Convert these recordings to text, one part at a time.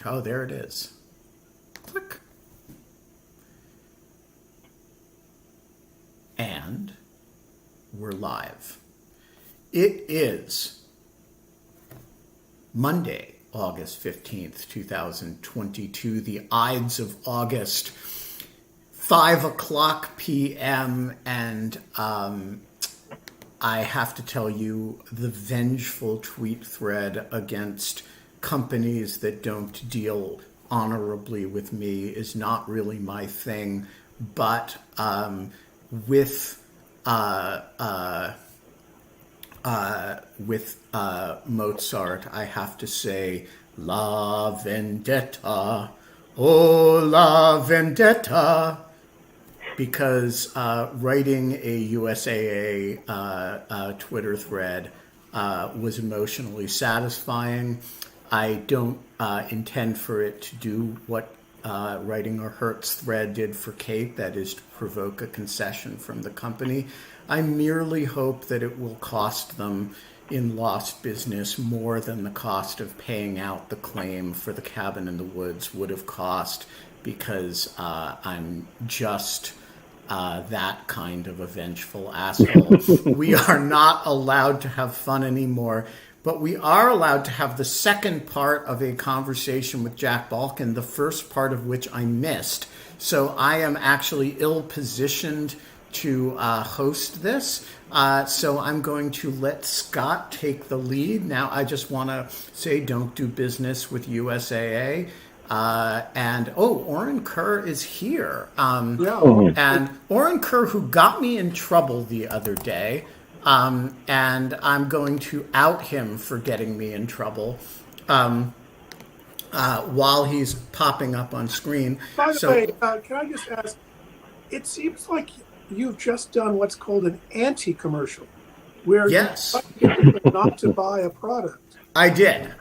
Oh, there it is. Click. And we're live. It is Monday, August 15th, 2022, the Ides of August, 5 o'clock p.m., and I have to tell you, the vengeful tweet thread against companies that don't deal honorably with me is not really my thing, but with Mozart, I have to say, La Vendetta, oh La Vendetta, because writing a USAA Twitter thread was emotionally satisfying. I don't intend for it to do what writing a Hertz thread did for Kate, that is to provoke a concession from the company. I merely hope that it will cost them in lost business more than the cost of paying out the claim for the cabin in the woods would have cost, because I'm just that kind of a vengeful asshole. We are not allowed to have fun anymore, but we are allowed to have the second part of a conversation with Jack Balkin, the first part of which I missed. So I am actually ill-positioned to host this. So I'm going to let Scott take the lead. Now, I just want to say, don't do business with USAA. And Orin Kerr is here. And Orin Kerr, who got me in trouble the other day, and I'm going to out him for getting me in trouble while he's popping up on screen. By the way, can I just ask, it seems like you've just done what's called an anti-commercial, where you people not to buy a product. I did.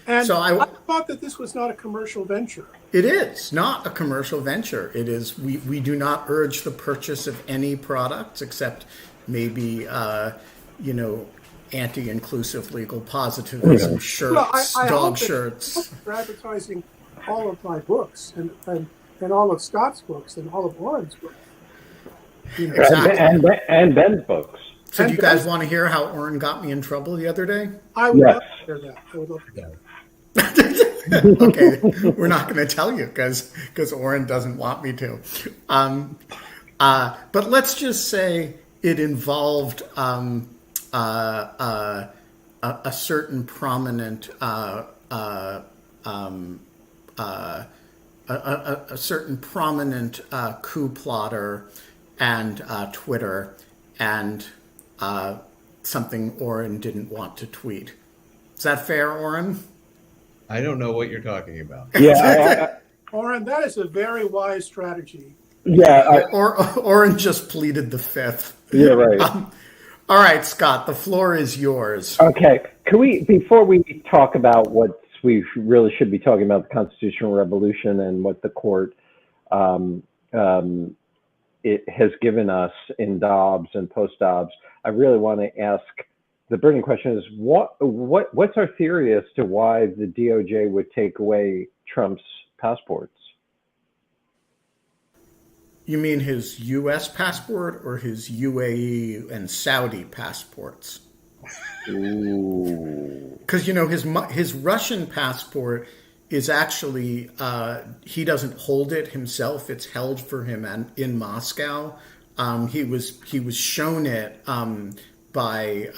And so I thought that this was not a commercial venture. It is not a commercial venture. It is. We do not urge the purchase of any products except maybe, anti-inclusive legal positivism shirts, dog shirts. You're advertising all of my books and all of Scott's books and all of Orin's books. Exactly. And Ben's books. So do you guys want to hear how Orin got me in trouble the other day? I would love to hear that. I would love to hear that. Okay, we're not going to tell you because Orin doesn't want me to. But let's just say it involved a certain prominent coup plotter and Twitter, and something Orin didn't want to tweet. Is that fair, Orin? I don't know what you're talking about. Yeah, Orin, that is a very wise strategy. Yeah, Orin just pleaded the fifth. Yeah, right. All right, Scott, the floor is yours. Okay, can we, before we talk about what we really should be talking about, the constitutional revolution and what the court it has given us in Dobbs and post-Dobbs, I really want to ask, the burning question is, what's our theory as to why the DOJ would take away Trump's passports? You mean his U.S. passport or his UAE and Saudi passports? Because, his Russian passport is actually, he doesn't hold it himself. It's held for him in Moscow. He was shown it by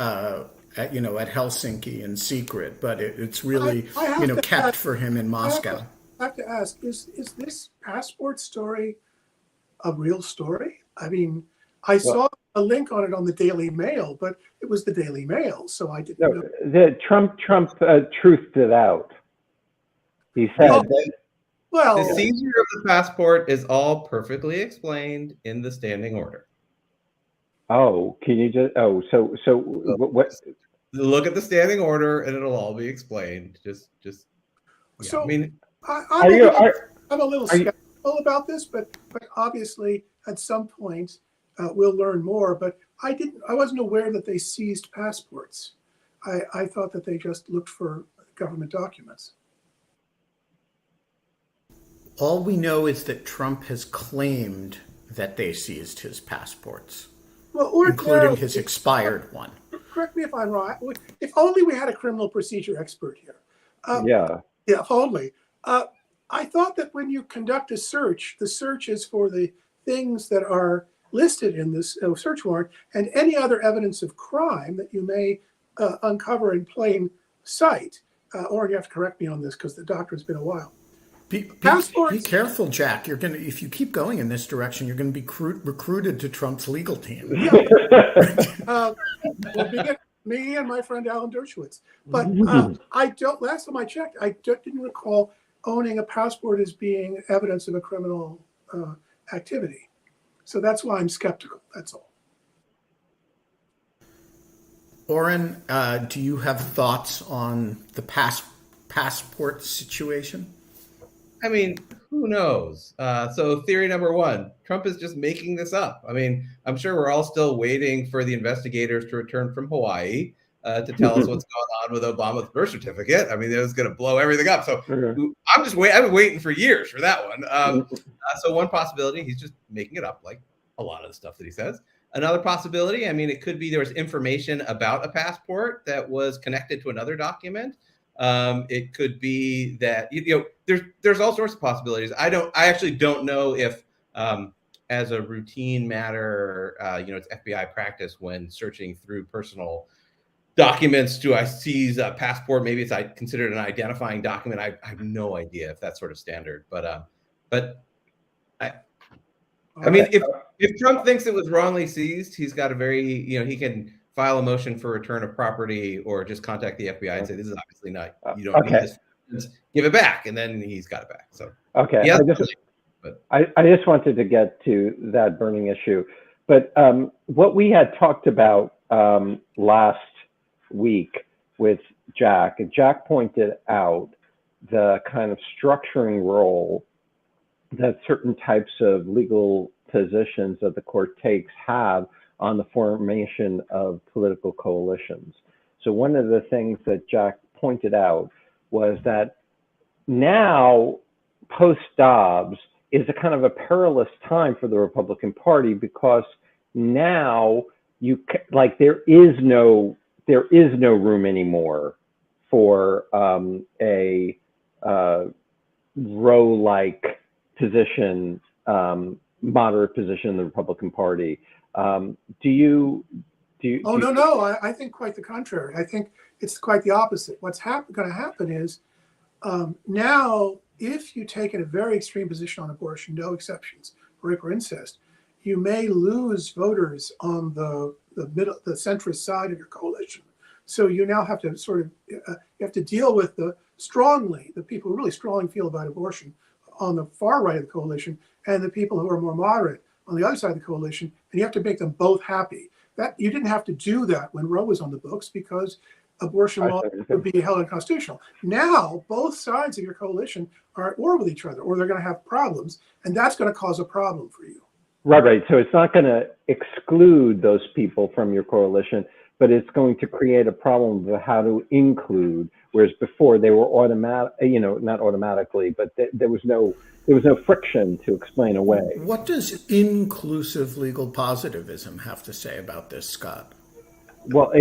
at Helsinki in secret, but it's really kept for him in Moscow. I have to ask, is this passport story a real story? I mean, I saw a link on it on the Daily Mail, but it was the Daily Mail, so I didn't know. The Trump truthed it out. He said the seizure of the passport is all perfectly explained in the standing order. Oh, can you just? Oh, so what? Look at the standing order, and it'll all be explained. Just. Yeah. So I mean, I'm a little skeptical about this, but obviously at some point we'll learn more. But I wasn't aware that they seized passports. I thought that they just looked for government documents. All we know is that Trump has claimed that they seized his passports, Well, including his expired one. correct me if I'm wrong. If only we had a criminal procedure expert here. Yeah. Yeah, if only. I thought that when you conduct a search, the search is for the things that are listed in this search warrant and any other evidence of crime that you may uncover in plain sight. Or you have to correct me on this because the doctrine's been a while. Be Passports. careful, Jack. You're gonna, if you keep going in this direction, you're going to be recruited to Trump's legal team. Well, me and my friend Alan Dershowitz. But I don't. Last time I checked, I didn't recall owning a passport as being evidence of a criminal activity. So that's why I'm skeptical. That's all. Orin, do you have thoughts on the passport situation? I mean, who knows? So theory number one, Trump is just making this up. I mean, I'm sure we're all still waiting for the investigators to return from Hawaii to tell us what's going on with Obama's birth certificate. I mean, it was going to blow everything up. So I'm just waiting. I've been waiting for years for that one. So one possibility, he's just making it up, like a lot of the stuff that he says. Another possibility, I mean, it could be there was information about a passport that was connected to another document. It could be that there's all sorts of possibilities. I actually don't know if as a routine matter, it's FBI practice when searching through personal documents, do I seize a passport? Maybe it's considered an identifying document. I have no idea if that's sort of standard, but I mean, if Trump thinks it was wrongly seized, he's got a very, he can file a motion for return of property or just contact the FBI and say, this is obviously not, you don't need this, just give it back. And then he's got it back. So, okay. Yeah, I just wanted to get to that burning issue. But what we had talked about last week with Jack pointed out the kind of structuring role that certain types of legal positions that the court takes have on the formation of political coalitions. So one of the things that Jack pointed out was that now, post-Dobbs, is a kind of a perilous time for the Republican Party because now there is no room anymore for a Roe-like position, moderate position in the Republican Party. Do you? Oh, no. I think quite the contrary. I think it's quite the opposite. What's going to happen is now, if you take in a very extreme position on abortion, no exceptions, rape or incest, you may lose voters on the centrist side of your coalition. So you now have to sort of you have to deal with the people who really strongly feel about abortion on the far right of the coalition, and the people who are more moderate on the other side of the coalition, and you have to make them both happy. That you didn't have to do that when Roe was on the books because abortion law would be held unconstitutional. Now, both sides of your coalition are at war with each other, or they're going to have problems, and that's going to cause a problem for you. Right. So it's not going to exclude those people from your coalition, but it's going to create a problem of how to include. Whereas before they were automatic, not automatically, but there was no friction to explain away. What does inclusive legal positivism have to say about this, Scott? Well,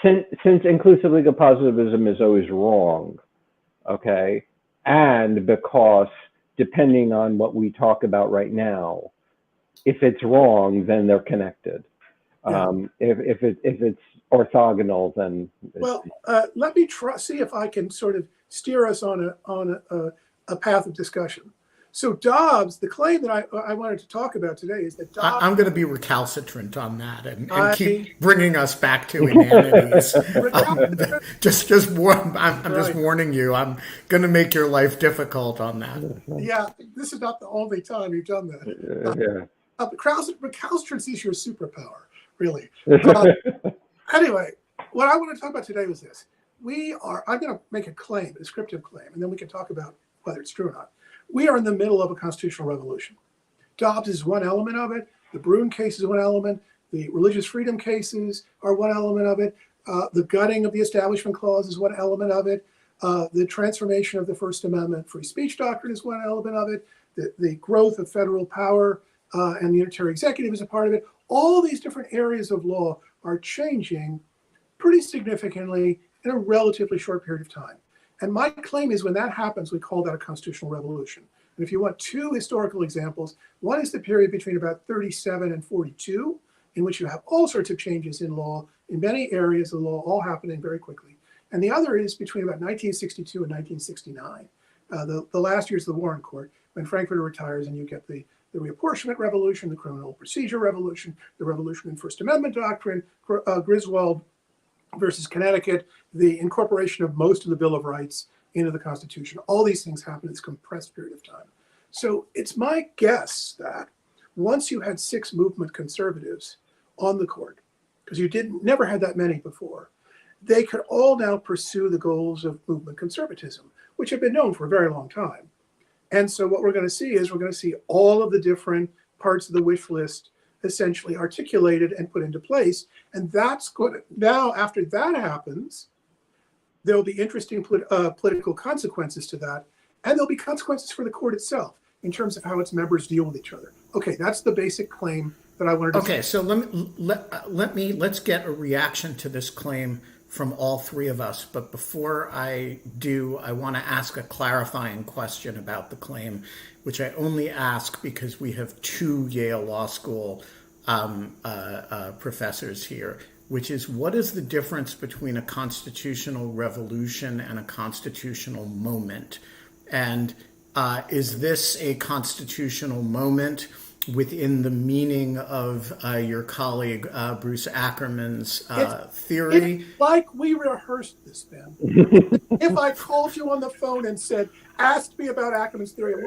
since inclusive legal positivism is always wrong, okay, and because depending on what we talk about right now, if it's wrong, then they're connected. Yeah. If it's orthogonal, then let me see if I can sort of steer us on a path of discussion. So Dobbs, the claim that I wanted to talk about today is that Dobbs. I'm going to be recalcitrant on that and keep bringing us back to inanities. I'm just warning you. I'm going to make your life difficult on that. Yeah, this is not the only time you've done that. Recalcitrance is your superpower, really. Anyway, what I want to talk about today was this. I'm going to make a descriptive claim, and then we can talk about whether it's true or not. We are in the middle of a constitutional revolution. Dobbs is one element of it. The Brune case is one element. The religious freedom cases are one element of it. The gutting of the Establishment Clause is one element of it. The transformation of the First Amendment free speech doctrine is one element of it. The growth of federal power and the unitary executive is a part of it. All these different areas of law are changing pretty significantly in a relatively short period of time. And my claim is when that happens, we call that a constitutional revolution. And if you want two historical examples, one is the period between about 37 and 42, in which you have all sorts of changes in law, in many areas of law, all happening very quickly. And the other is between about 1962 and 1969. The last years of the Warren Court, when Frankfurter retires and you get the reapportionment revolution, the criminal procedure revolution, the revolution in First Amendment doctrine, Griswold versus Connecticut, the incorporation of most of the Bill of Rights into the Constitution. All these things happen in this compressed period of time. So it's my guess that once you had 6 movement conservatives on the court, because you never had that many before, they could all now pursue the goals of movement conservatism, which have been known for a very long time. And so what we're going to see is we're going to see all of the different parts of the wish list essentially articulated and put into place. And that's good. Now, after that happens, there'll be interesting political consequences to that. And there'll be consequences for the court itself in terms of how its members deal with each other. Okay, that's the basic claim that I wanted to Okay, say. so let's get a reaction to this claim from all three of us. But before I do, I want to ask a clarifying question about the claim, which I only ask because we have 2 Yale Law School professors here, which is, what is the difference between a constitutional revolution and a constitutional moment? And is this a constitutional moment within the meaning of your colleague Bruce Ackerman's theory? It's like we rehearsed this, Ben. If I called you on the phone and said, asked me about Ackerman's theory,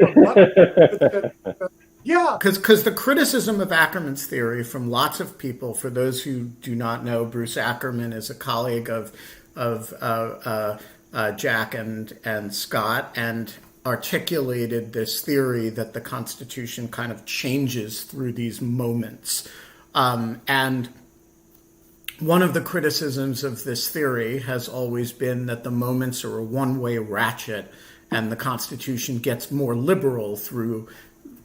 yeah. Because the criticism of Ackerman's theory from lots of people, for those who do not know, Bruce Ackerman is a colleague of Jack and Scott, and articulated this theory that the Constitution kind of changes through these moments. And one of the criticisms of this theory has always been that the moments are a one-way ratchet and the Constitution gets more liberal through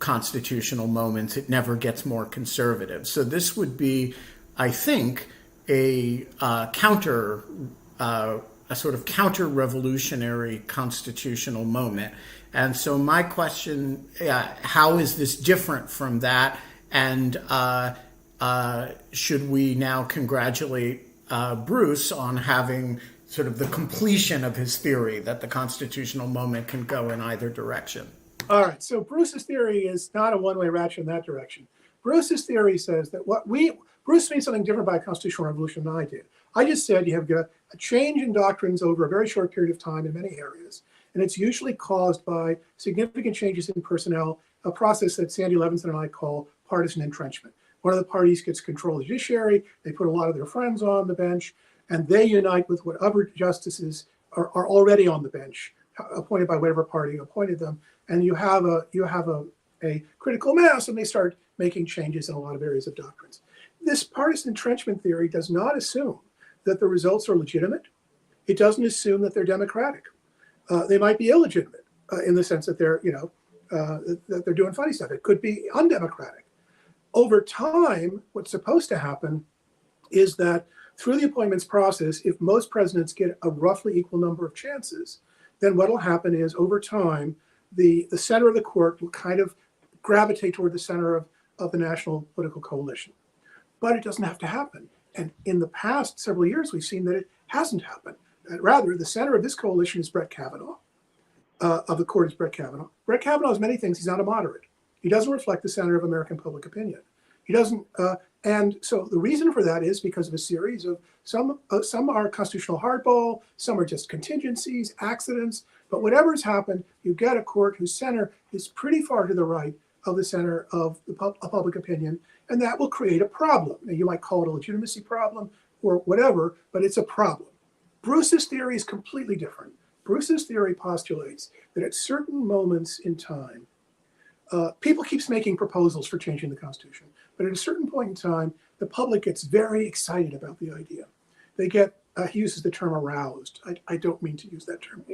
constitutional moments. It never gets more conservative. So this would be, I think, a sort of counter-revolutionary constitutional moment. And so my question, how is this different from that? And should we now congratulate Bruce on having sort of the completion of his theory that the constitutional moment can go in either direction? All right, so Bruce's theory is not a one-way ratchet in that direction. Bruce's theory says that Bruce means something different by a constitutional revolution than I did. I just said you have got a change in doctrines over a very short period of time in many areas, and it's usually caused by significant changes in personnel, a process that Sandy Levinson and I call partisan entrenchment. One of the parties gets control of the judiciary, they put a lot of their friends on the bench, and they unite with what other justices are already on the bench, appointed by whatever party appointed them, and you have a critical mass, and they start making changes in a lot of areas of doctrines. This partisan entrenchment theory does not assume that the results are legitimate. It doesn't assume that they're democratic. They might be illegitimate in the sense that they're, that they're doing funny stuff. It could be undemocratic. Over time, what's supposed to happen is that through the appointments process, if most presidents get a roughly equal number of chances, then what will happen is over time, the center of the court will kind of gravitate toward the center of the national political coalition. But it doesn't have to happen. And in the past several years, we've seen that it hasn't happened. Rather, the center of this coalition is Brett Kavanaugh. Of the court is Brett Kavanaugh. Brett Kavanaugh is many things. He's not a moderate. He doesn't reflect the center of American public opinion. He doesn't. And so the reason for that is because of a series of some are constitutional hardball, some are just contingencies, accidents. But whatever's happened, you get a court whose center is pretty far to the right of the center of the public opinion, and that will create a problem. Now, you might call it a legitimacy problem or whatever, but it's a problem. Bruce's theory is completely different. Bruce's theory postulates that at certain moments in time, people keeps making proposals for changing the Constitution, but at a certain point in time, the public gets very excited about the idea. They get he uses the term aroused. I don't mean to use that term.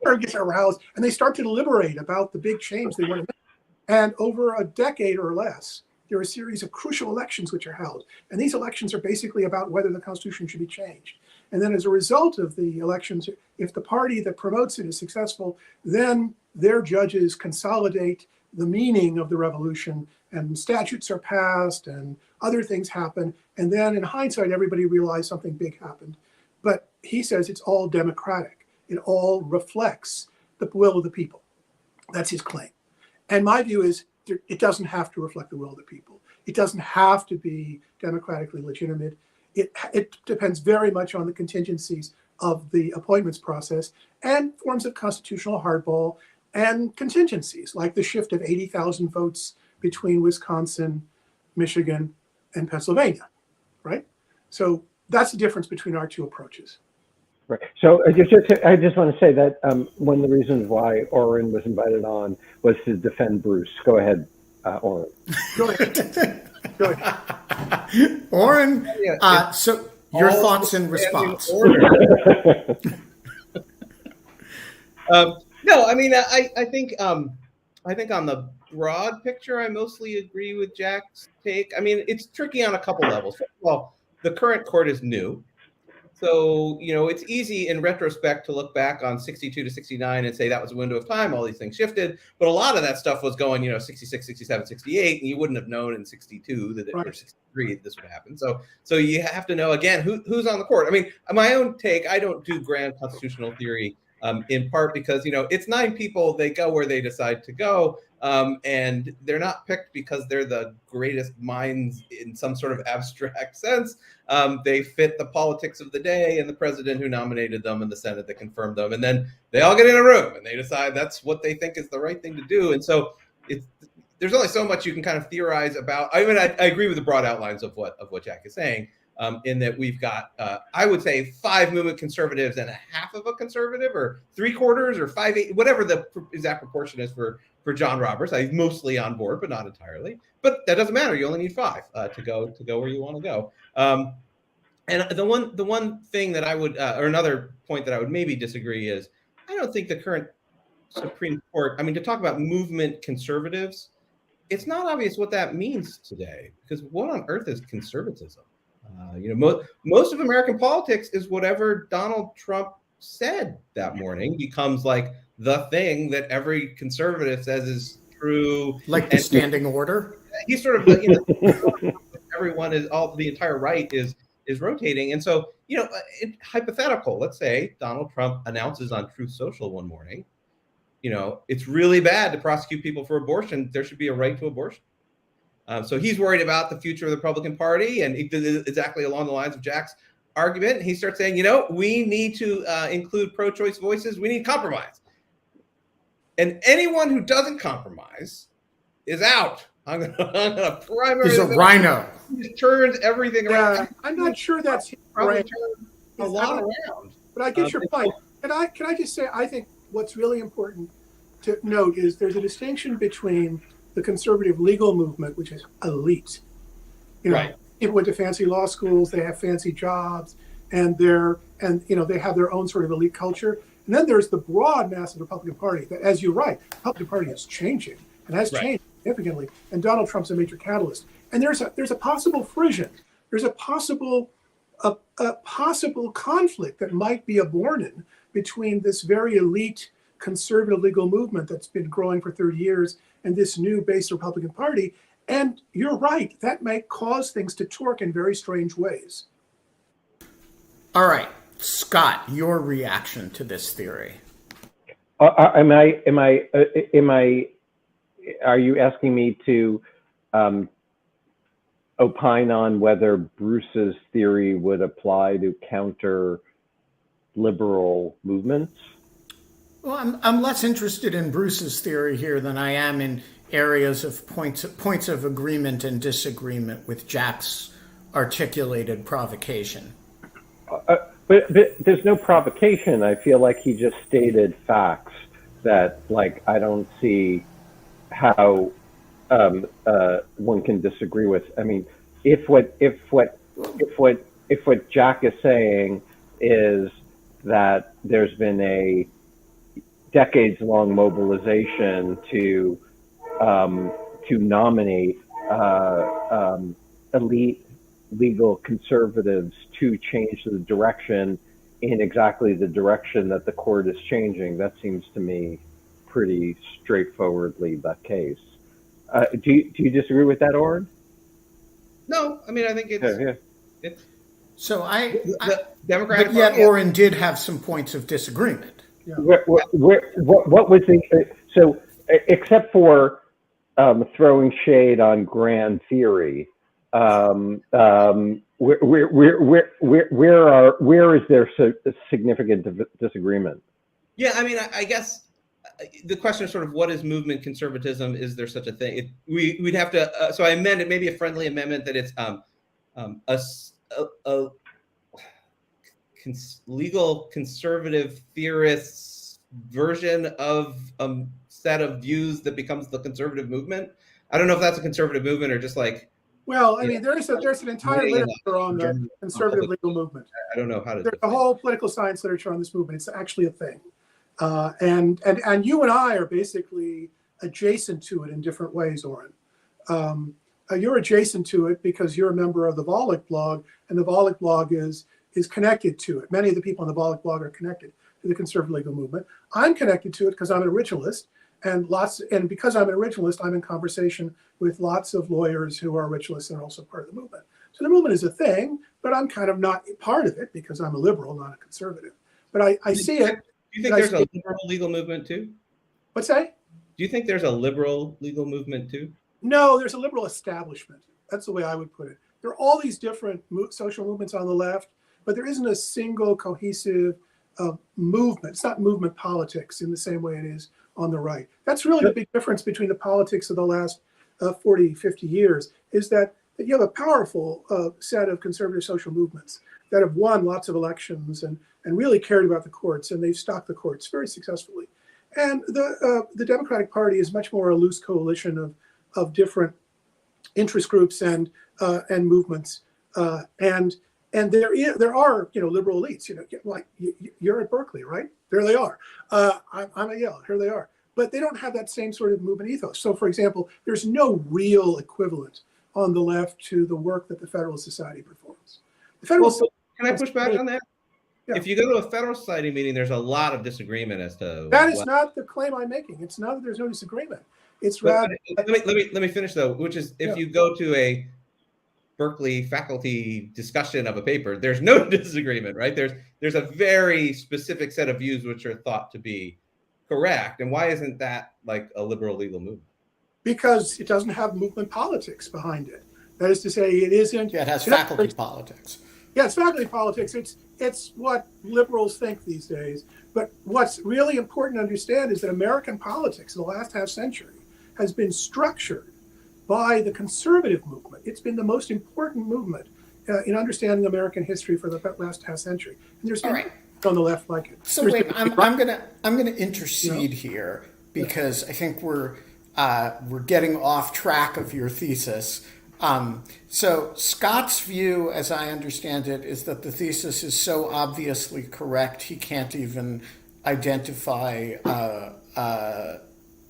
Or gets aroused, and they start to deliberate about the big change they want to make. And over a decade or less, there are a series of crucial elections which are held. And these elections are basically about whether the Constitution should be changed. And then as a result of the elections, if the party that promotes it is successful, then their judges consolidate the meaning of the revolution, and statutes are passed and other things happen. And then in hindsight, everybody realized something big happened. But he says it's all democratic. It all reflects the will of the people. That's his claim. And my view is it doesn't have to reflect the will of the people. It doesn't have to be democratically legitimate. It depends very much on the contingencies of the appointments process and forms of constitutional hardball and contingencies, like the shift of 80,000 votes between Wisconsin, Michigan, and Pennsylvania, right? So that's the difference between our two approaches. Right. So I just want to say that one of the reasons why Orin was invited on was to defend Bruce. Go ahead, Orin. Go ahead. Go ahead. Orin, so your thoughts in response. No, I mean, I think on the broad picture, I mostly agree with Jack's take. I mean, it's tricky on a couple levels. First of all, the current court is new. So, it's easy in retrospect to look back on 62 to 69 and say that was a window of time. All these things shifted. But a lot of that stuff was going, 66, 67, 68. And you wouldn't have known in 62 that or 63 this would happen. So you have to know, again, who's on the court. I mean, my own take, I don't do grand constitutional theory in part because, it's 9 people. They go where they decide to go. And they're not picked because they're the greatest minds in some sort of abstract sense. They fit the politics of the day and the president who nominated them and the Senate that confirmed them. And then they all get in a room and they decide that's what they think is the right thing to do. And so there's only so much you can kind of theorize about. I mean, I agree with the broad outlines of what Jack is saying, in that we've got, I would say, 5 movement conservatives and a half of a conservative, or 3/4 or 5/8, whatever the exact proportion is for John Roberts. I'm mostly on board, but not entirely. But that doesn't matter. You only need 5 to go where you want to go. And the one thing that I would, or another point that I would maybe disagree is, I don't think the current Supreme Court, I mean, to talk about movement conservatives, it's not obvious what that means today, because what on earth is conservatism? Most of American politics is whatever Donald Trump said that morning becomes like the thing that every conservative says is true. Like the standing order? He's sort of, everyone is the entire right is rotating. And so, hypothetical, let's say Donald Trump announces on Truth Social one morning, it's really bad to prosecute people for abortion. There should be a right to abortion. So he's worried about the future of the Republican Party, and exactly along the lines of Jack's argument. He starts saying, we need to include pro-choice voices. We need compromise. And anyone who doesn't compromise is out. I'm gonna primary. He's a rhino. He just turns everything around. I'm not sure that's probably turned a lot around. But I get your point. Can I just say, I think what's really important to note is there's a distinction between the conservative legal movement, which is elite. Right. People went to fancy law schools, they have fancy jobs, and they have their own sort of elite culture. And then there's the broad mass of the Republican Party that, as you're right, the Republican Party is changing and has changed significantly. And Donald Trump's a major catalyst. And there's a possible frisson. There's a possible conflict that might be aborted between this very elite conservative legal movement that's been growing for 30 years and this new base Republican Party. And you're right, that may cause things to torque in very strange ways. All right, Scott, your reaction to this theory? Are you asking me to opine on whether Bruce's theory would apply to counter liberal movements? Well, I'm less interested in Bruce's theory here than I am in areas of points of agreement and disagreement with Jack's articulated provocation. But there's no provocation. I feel like he just stated facts that, I don't see how one can disagree with. I mean, if what Jack is saying is that there's been a decades-long mobilization to nominate elite legal conservatives to change the direction in exactly the direction that the court is changing. That seems to me pretty straightforwardly the case. Do you disagree with that, Orin? No, I mean I think it's So the Democratic but yet Party. Orin did have some points of disagreement. Yeah. What was the so except for throwing shade on grand theory, where is there a significant disagreement? Yeah, I mean, I guess the question is sort of what is movement conservatism? Is there such a thing? We'd have to. So I amended maybe a friendly amendment that it's a legal conservative theorists version of a set of views that becomes the conservative movement. I don't know if that's a conservative movement or just like. Well, I mean, there's an entire literature on the conservative legal movement. I don't know how to. There's a whole political science literature on this movement. It's actually a thing, and you and I are basically adjacent to it in different ways, Orin. You're adjacent to it because you're a member of the Volokh blog, and the Volokh blog is connected to it. Many of the people on the Volokh blog are connected to the conservative legal movement. I'm connected to it because I'm an originalist, and because I'm an originalist, I'm in conversation with lots of lawyers who are originalists and are also part of the movement. So the movement is a thing, but I'm kind of not part of it because I'm a liberal, not a conservative. But I see it. Do you think there's a liberal legal movement too? What's that? Do you think there's a liberal legal movement too? No, there's a liberal establishment. That's the way I would put it. There are all these different social movements on the left, but there isn't a single cohesive movement. It's not movement politics in the same way it is on the right. That's really the big difference between the politics of the last 40, 50 years, is that you have a powerful set of conservative social movements that have won lots of elections and really cared about the courts, and they've stocked the courts very successfully. And the Democratic Party is much more a loose coalition of different interest groups and movements, and there are liberal elites. Like you're at Berkeley, right? There they are. I'm at Yale. Here they are. But they don't have that same sort of movement ethos. So, for example, there's no real equivalent on the left to the work that the Federalist Society performs. The Federalist Can I push back on that? Yeah. If you go to a Federalist Society meeting, there's a lot of disagreement as to that is not the claim I'm making. It's not that there's no disagreement. It's rather. Let me finish though, which is if you go to a Berkeley faculty discussion of a paper, there's no disagreement, right? There's a very specific set of views which are thought to be correct. And why isn't that like a liberal legal movement? Because it doesn't have movement politics behind it. That is to say, it isn't. Yeah, it has faculty politics. Yeah, it's faculty politics. It's what liberals think these days. But what's really important to understand is that American politics in the last half century has been structured by the conservative movement. It's been the most important movement in understanding American history for the last half century. And there's been on the left like it. So wait, I'm gonna intercede here because I think we're getting off track of your thesis. So Scott's view, as I understand it, is that the thesis is so obviously correct he can't even identify.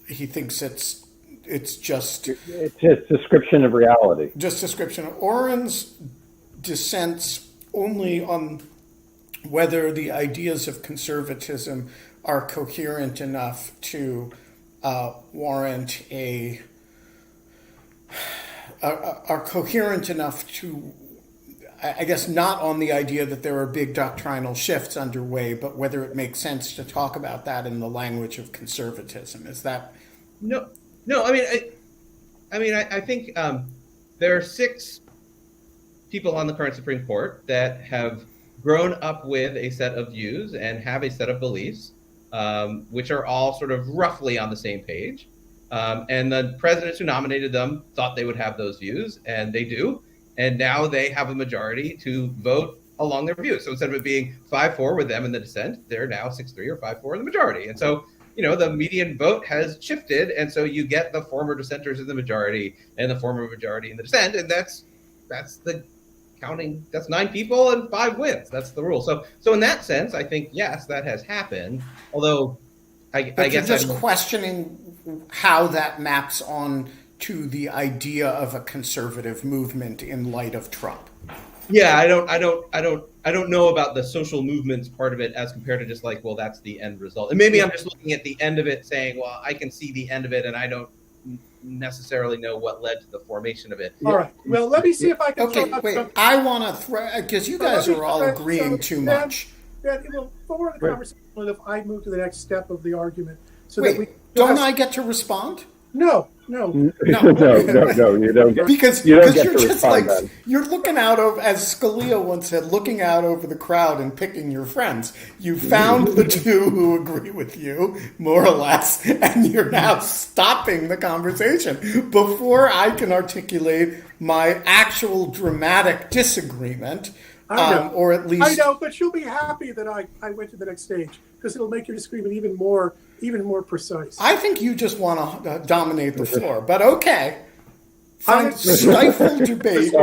He thinks it's just description of reality. Just description. Orin's dissents only on whether the ideas of conservatism are coherent enough to warrant are coherent enough to, I guess, not on the idea that there are big doctrinal shifts underway, but whether it makes sense to talk about that in the language of conservatism. Is that? No. I think there are 6 people on the current Supreme Court that have grown up with a set of views and have a set of beliefs, which are all sort of roughly on the same page. And the presidents who nominated them thought they would have those views, and they do. And now they have a majority to vote along their views. So instead of it being 5-4 with them in the dissent, they're now 6-3 or 5-4 in the majority. And so, the median vote has shifted. And so you get the former dissenters in the majority and the former majority in the dissent. And that's the counting. That's 9 people and 5 wins. That's the rule. So in that sense, I think yes, that has happened. Although I But you're guess just questioning how that maps on to the idea of a conservative movement in light of Trump. Yeah, I don't know about the social movements part of it as compared to just like, well, that's the end result. And maybe I'm just looking at the end of it saying, well, I can see the end of it and I don't necessarily know what led to the formation of it. All right. Well, let me see if I can. Okay, wait. I want to throw, because you guys are all agreeing too much. Then it will forward the conversation if I move to the next step of the argument. So Wait, that we don't I get to respond? No. No, you don't get. Because you don't get you're to just respond like then. you're looking out over, as Scalia once said, looking out over the crowd and picking your friends. You found the two who agree with you, more or less, and you're now stopping the conversation before I can articulate my actual dramatic disagreement, or at least I know, but you'll be happy that I went to the next stage because it'll make your disagreement even more precise. I think you just want to dominate the floor, but okay. Fine, stifle debate.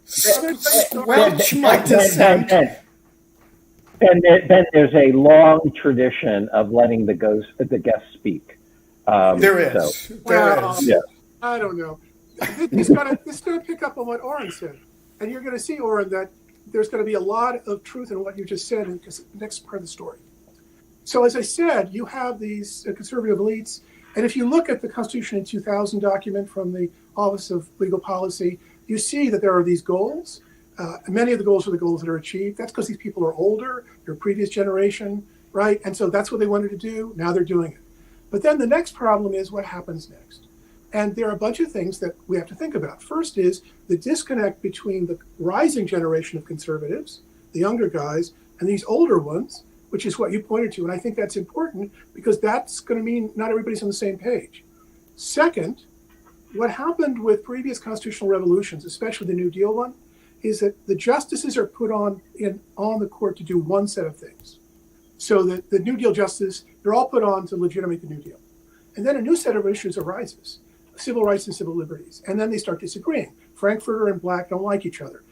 Squelch my dissent. Then there's a long tradition of letting the guests speak. There is. Yeah. I don't know. This is going to pick up on what Orin said. And you're going to see, Orin, that there's going to be a lot of truth in what you just said in the next part of the story. So as I said, you have these conservative elites. And if you look at the Constitution in 2000 document from the Office of Legal Policy, you see that there are these goals. Many of the goals are the goals that are achieved. That's because these people are older, they're previous generation, right? And so that's what they wanted to do. Now they're doing it. But then the next problem is what happens next. And there are a bunch of things that we have to think about. First is the disconnect between the rising generation of conservatives, the younger guys, and these older ones, which is what you pointed to. And I think that's important because that's going to mean not everybody's on the same page. Second, what happened with previous constitutional revolutions, especially the New Deal one, is that the justices are put on the court to do one set of things. So the New Deal justices, they're all put on to legitimate the New Deal. And then a new set of issues arises, civil rights and civil liberties. And then they start disagreeing. Frankfurter and Black don't like each other.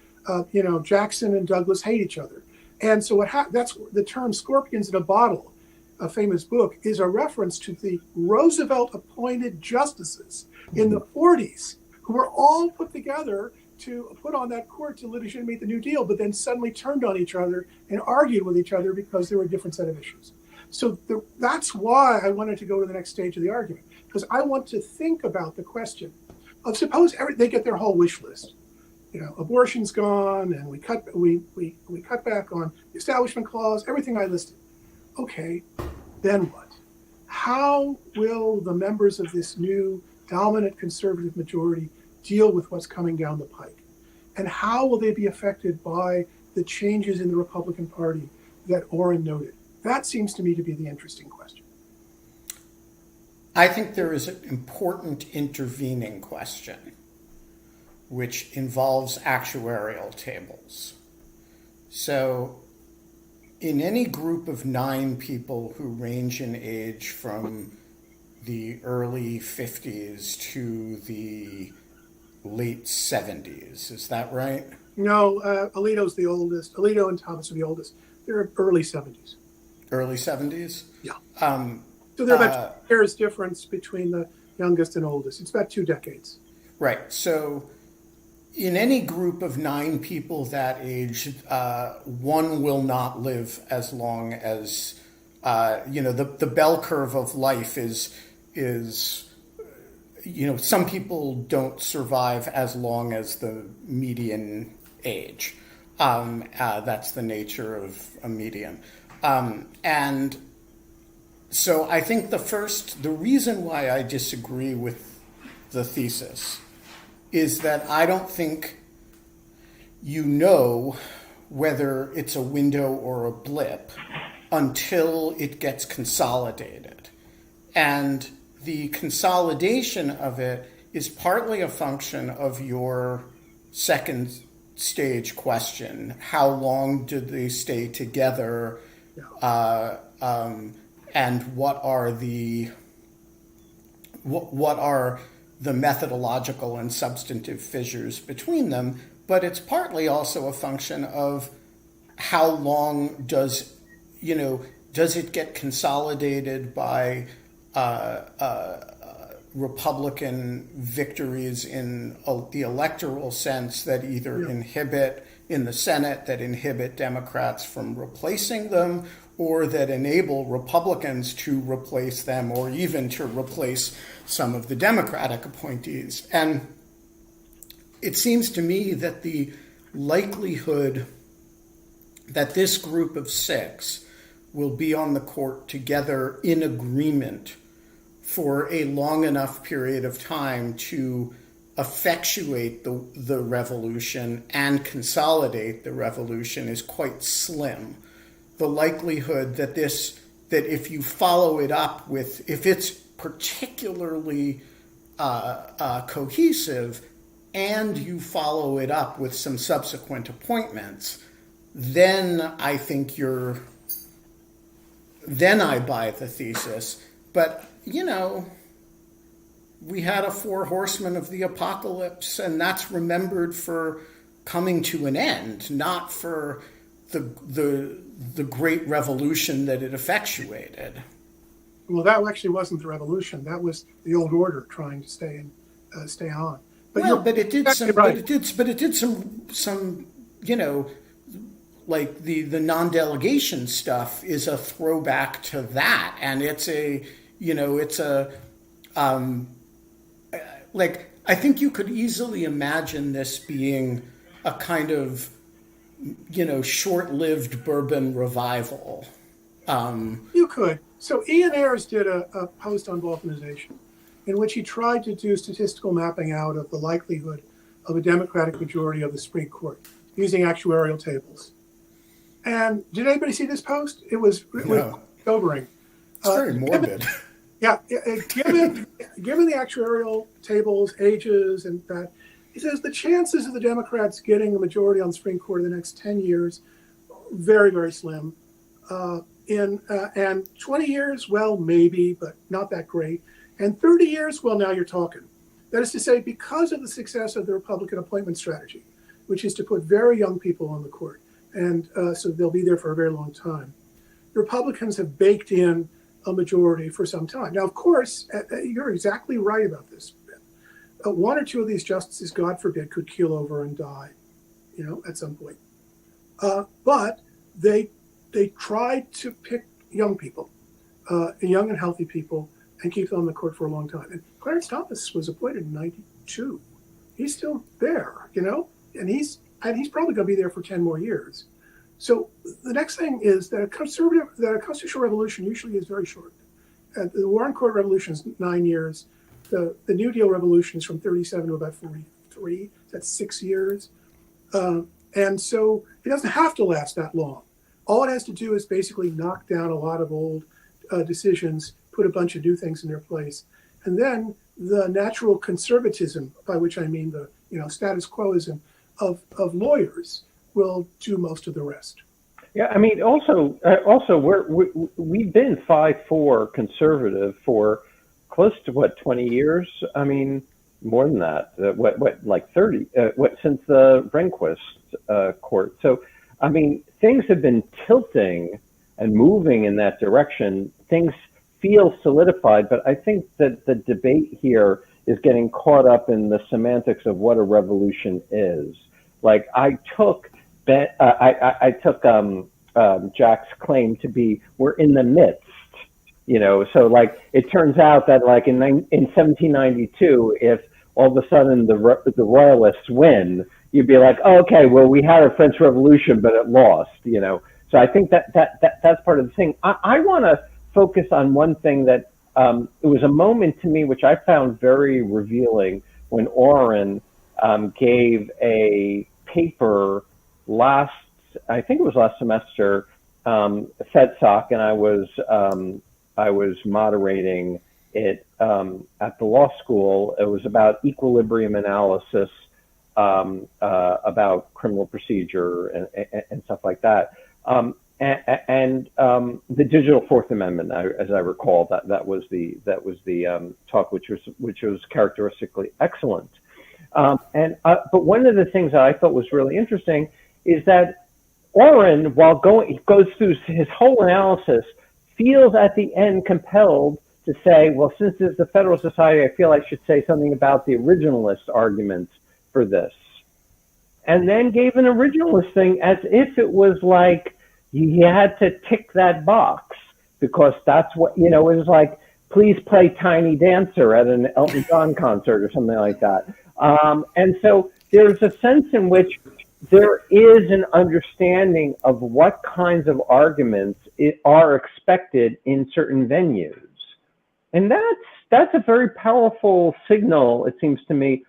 Jackson and Douglas hate each other. And so that's the term scorpions in a bottle, a famous book, is a reference to the Roosevelt-appointed justices in the 40s who were all put together to put on that court to legitimate the New Deal, but then suddenly turned on each other and argued with each other because there were a different set of issues. So that's why I wanted to go to the next stage of the argument, because I want to think about the question of suppose they get their whole wish list. Abortion's gone, and we cut back on the Establishment Clause, everything I listed. Okay, then what? How will the members of this new dominant conservative majority deal with what's coming down the pike? And how will they be affected by the changes in the Republican Party that Orin noted? That seems to me to be the interesting question. I think there is an important intervening question, which involves actuarial tables. So in any group of 9 people who range in age from the early 50s to the late 70s, is that right? No, Alito's the oldest. Alito and Thomas are the oldest. They're early 70s. Early 70s? Yeah. So there are about 2 years difference between the youngest and oldest. It's about 2 decades. Right. So in any group of 9 people that age, one will not live as long as, the bell curve of life is some people don't survive as long as the median age. That's the nature of a median. And so I think the reason why I disagree with the thesis is that I don't think you know whether it's a window or a blip until it gets consolidated. And the consolidation of it is partly a function of your second stage question. How long do they stay together? And what are the methodological and substantive fissures between them? but it's partly also a function of how long does it get consolidated by Republican victories in the electoral sense that either inhibit in the Senate, that inhibit Democrats from replacing them, or that enable Republicans to replace them, or even to replace some of the Democratic appointees. And it seems to me that the likelihood that this group of 6 will be on the court together in agreement for a long enough period of time to effectuate the revolution and consolidate the revolution is quite slim. The likelihood that if you follow it up with, if it's particularly cohesive and you follow it up with some subsequent appointments, then I think then I buy the thesis. But, we had a 4 horsemen of the apocalypse, and that's remembered for coming to an end, not for the great revolution that it effectuated. Well, that actually wasn't the revolution. That was the old order trying to stay on. But it did exactly some. Right. But it did some. Like the non-delegation stuff is a throwback to that, and I think you could easily imagine this being a kind of short-lived Bourbon revival. You could. So Ian Ayres did a post on balkanization in which he tried to do statistical mapping out of the likelihood of a Democratic majority of the Supreme Court using actuarial tables. And did anybody see this post? It was sobering. It's very morbid. Given the actuarial tables, ages, and that, he says the chances of the Democrats getting a majority on the Supreme Court in the next 10 years, very, very slim. And 20 years, well, maybe, but not that great. And 30 years, well, now you're talking. That is to say, because of the success of the Republican appointment strategy, which is to put very young people on the court, and so they'll be there for a very long time, the Republicans have baked in a majority for some time. Now, of course, you're exactly right about this. 1 or 2 of these justices, God forbid, could keel over and die, at some point. But they tried to pick young people, young and healthy people, and keep them on the court for a long time. And Clarence Thomas was appointed in '92. He's still there, and he's probably going to be there for 10 more years. So the next thing is that a constitutional revolution usually is very short. The Warren Court Revolution is 9 years. The New Deal Revolution is from 37 to about 43. That's 6 years. And so it doesn't have to last that long. All it has to do is basically knock down a lot of old decisions, put a bunch of new things in their place. And then the natural conservatism, by which I mean the status quoism of lawyers, will do most of the rest. Yeah, I mean, also we've been 5-4 conservative for close to 20 years. I mean, more than that. Like 30? Since the Rehnquist court. So, I mean, things have been tilting and moving in that direction. Things feel solidified, but I think that the debate here is getting caught up in the semantics of what a revolution is. Like I took Jack's claim to be we're in the midst, So like it turns out that like in 1792, if all of a sudden the royalists win, you'd be like, oh, okay, well we had a French Revolution, but it lost, So I think that's part of the thing. I want to focus on one thing that it was a moment to me which I found very revealing when Orin gave a paper I think it was last semester, FedSoc, and I was moderating it at the law school. It was about equilibrium analysis, about criminal procedure and stuff like that. And the digital Fourth Amendment, as I recall, that was the talk, which was characteristically excellent. But one of the things that I thought was really interesting is that Orin, he goes through his whole analysis, feels at the end compelled to say, well, since it's the Federal Society, I feel I should say something about the originalist arguments for this. And then gave an originalist thing as if it was like he had to tick that box because that's what, it was like, please play Tiny Dancer at an Elton John concert or something like that. And so there's a sense in which there is an understanding of what kinds of arguments are expected in certain venues. And that's a very powerful signal, it seems to me,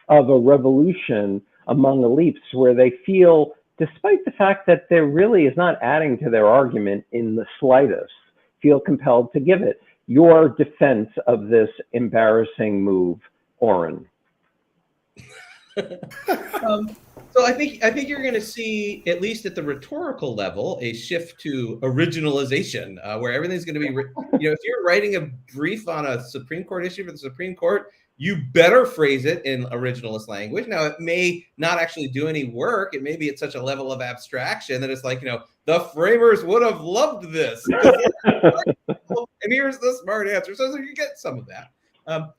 of a revolution among elites where they feel, despite the fact that there really is not adding to their argument in the slightest, feel compelled to give it. Your defense of this embarrassing move, Orin. So I think you're going to see, at least at the rhetorical level, a shift to originalization, where everything's going to be, if you're writing a brief on a Supreme Court issue for the Supreme Court, you better phrase it in originalist language. Now, it may not actually do any work. It may be at such a level of abstraction that it's like, the framers would have loved this. And here's the smart answer. So you get some of that.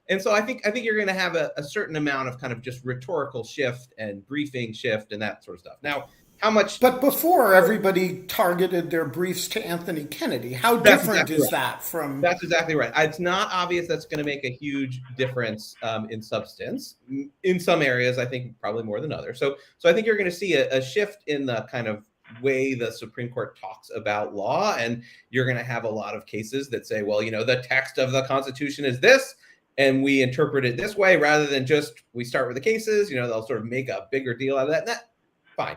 And so I think you're going to have a certain amount of kind of just rhetorical shift and briefing shift and that sort of stuff. Now, how much? But before, everybody targeted their briefs to Anthony Kennedy. How different is that from? That's exactly right. It's not obvious that's going to make a huge difference in substance. In some areas, I think probably more than others. So I think you're going to see a shift in the kind of way the Supreme Court talks about law, and you're going to have a lot of cases that say, well, the text of the Constitution is this, and we interpret it this way rather than just we start with the cases. They'll sort of make a bigger deal out of that. And that fine.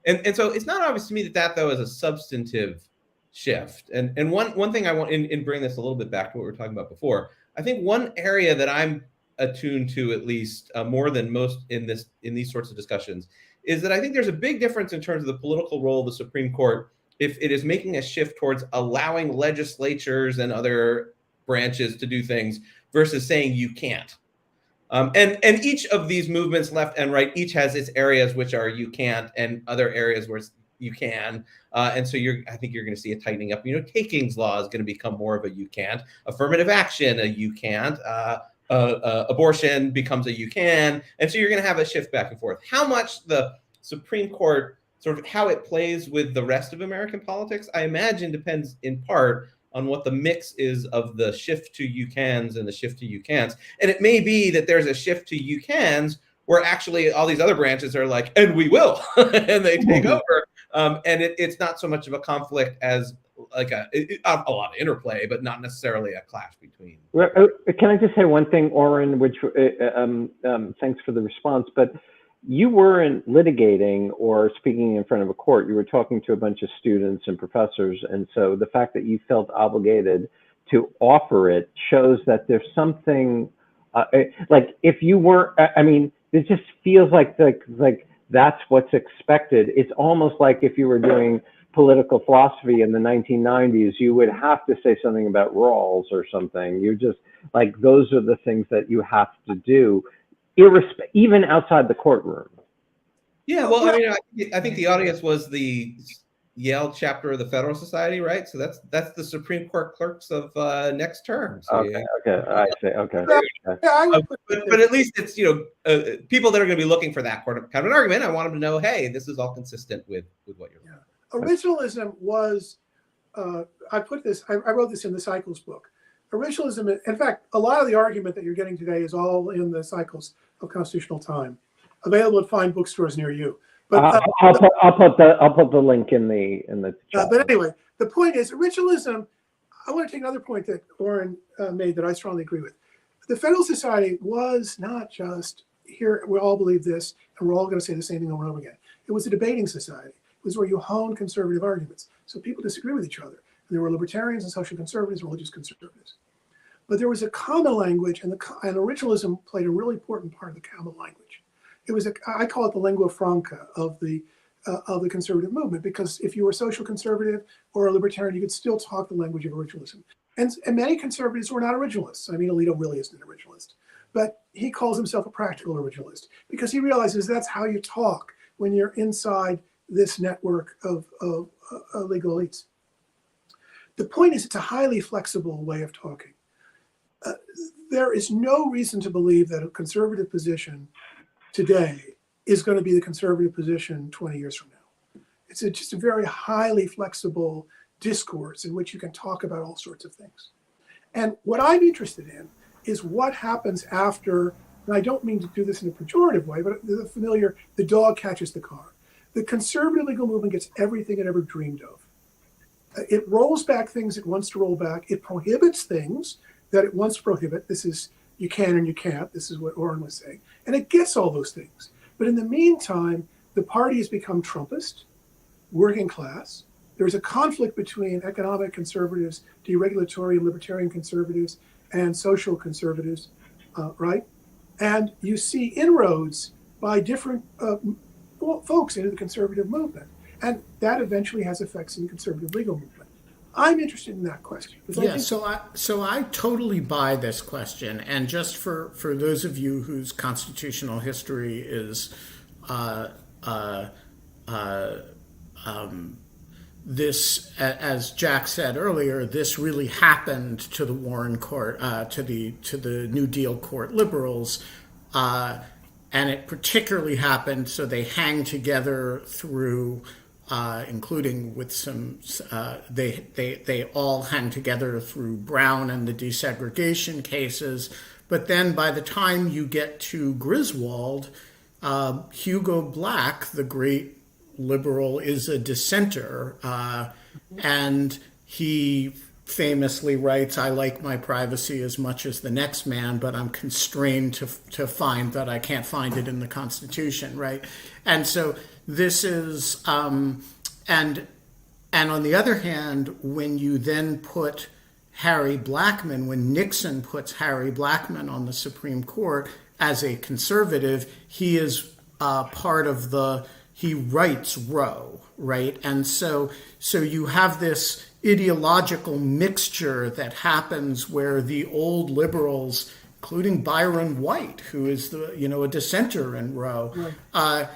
And so it's not obvious to me that though is a substantive shift. And one thing I want in bring this a little bit back to what we were talking about before. I think one area that I'm attuned to at least more than most in these sorts of discussions is that I think there's a big difference in terms of the political role of the Supreme Court if it is making a shift towards allowing legislatures and other branches to do things versus saying you can't. And each of these movements, left and right, each has its areas which are you can't and other areas where you can. And so I think you're going to see a tightening up. Takings law is going to become more of a you can't. Affirmative action, a you can't. Abortion becomes a you can. And so you're going to have a shift back and forth. How much the Supreme Court, sort of how it plays with the rest of American politics, I imagine depends in part on what the mix is of the shift to you cans and the shift to you can'ts. And it may be that there's a shift to you cans where actually all these other branches are like, and we will, and they take over. And it's not so much of a conflict as like a lot of interplay, but not necessarily a clash between. Can I just say one thing, Orin, which thanks for the response, but you weren't litigating or speaking in front of a court. You were talking to a bunch of students and professors. And so the fact that you felt obligated to offer it shows that there's something like if you weren't, it just feels like that's what's expected. It's almost like if you were doing political philosophy in the 1990s, you would have to say something about Rawls or something. You just like, those are the things that you have to do. Even outside the courtroom. Yeah, well, I think the audience was the Yale chapter of the Federal Society, right? So that's the Supreme Court clerks of next term. So okay, I see. Okay. Yeah, but at least it's people that are going to be looking for that kind of an argument. I want them to know, hey, this is all consistent with what you're. Yeah. Originalism was. I wrote this in the Cycles book. Originalism, in fact, a lot of the argument that you're getting today is all in the Cycles of Constitutional Time, available at fine bookstores near you. But I'll put the link in the chat. But anyway, the point is originalism. I want to take another point that Orin made that I strongly agree with. The Federal Society was not just here. We all believe this, and we're all going to say the same thing over and over again. It was a debating society. It was where you honed conservative arguments, so people disagree with each other. And there were libertarians and social conservatives, religious conservatives. But there was a common language, and originalism played a really important part of the common language. It was I call it the lingua franca of the conservative movement, because if you were a social conservative or a libertarian, you could still talk the language of originalism. And many conservatives were not originalists. Alito really isn't an originalist, but he calls himself a practical originalist because he realizes that's how you talk when you're inside this network of legal elites. The point is, it's a highly flexible way of talking. There is no reason to believe that a conservative position today is going to be the conservative position 20 years from now. It's just a very highly flexible discourse in which you can talk about all sorts of things. And what I'm interested in is what happens after, and I don't mean to do this in a pejorative way, but the familiar, the dog catches the car. The conservative legal movement gets everything it ever dreamed of. It rolls back things it wants to roll back. It prohibits things that it wants to prohibit. This is, you can and you can't. This is what Orin was saying. And it gets all those things. But in the meantime, the party has become Trumpist, working class. There's a conflict between economic conservatives, deregulatory and libertarian conservatives, and social conservatives, right? And you see inroads by different folks into the conservative movement. And that eventually has effects in the conservative legal movement. I'm interested in that question. Yeah, so I totally buy this question. And just for those of you whose constitutional history is this, as Jack said earlier, this really happened to the Warren Court, to the New Deal court liberals, and it particularly happened. So they hang together through, including with some, they all hang together through Brown and the desegregation cases. But then by the time you get to Griswold, Hugo Black, the great liberal, is a dissenter, and he famously writes, "I like my privacy as much as the next man, but I'm constrained to find that I can't find it in the Constitution," right? And so this is, and on the other hand, when you then put Harry Blackmun, when Nixon puts Harry Blackmun on the Supreme Court as a conservative, he is part of the, he writes Roe, right? And so you have this ideological mixture that happens where the old liberals, including Byron White, who is the, a dissenter in Roe, right,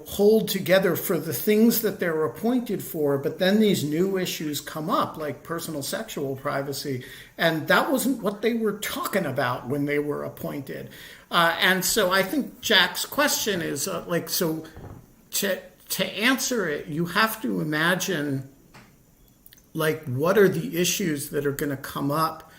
hold together for the things that they're appointed for, but then these new issues come up, like personal sexual privacy, and that wasn't what they were talking about when they were appointed. And so I think Jack's question is, so to answer it, you have to imagine, what are the issues that are going to come up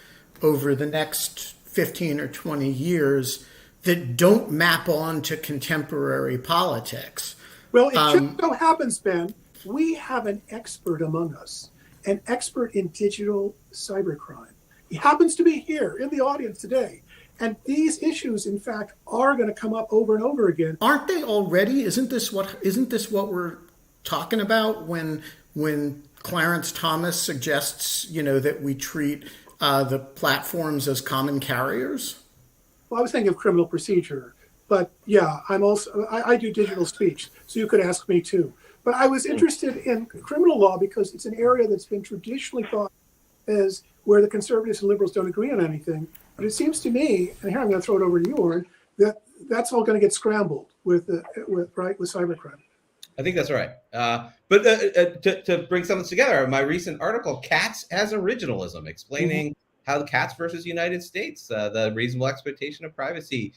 over the next 15 or 20 years that don't map on to contemporary politics? Well, it just so happens, Ben, we have an expert among us, an expert in digital cybercrime. He happens to be here in the audience today. And these issues, in fact, are going to come up over and over again. Aren't they already? Isn't this what we're talking about when Clarence Thomas suggests, that we treat the platforms as common carriers? Well, I was thinking of criminal procedure, but yeah, I do digital speech, so you could ask me too. But I was interested in criminal law because it's an area that's been traditionally thought as where the conservatives and liberals don't agree on anything. But it seems to me, and here I'm going to throw it over to you, Orin, that's all going to get scrambled with cybercrime. I think that's right. But to bring something together, my recent article, Cats as Originalism, explaining how the Cats versus United States, the reasonable expectation of privacy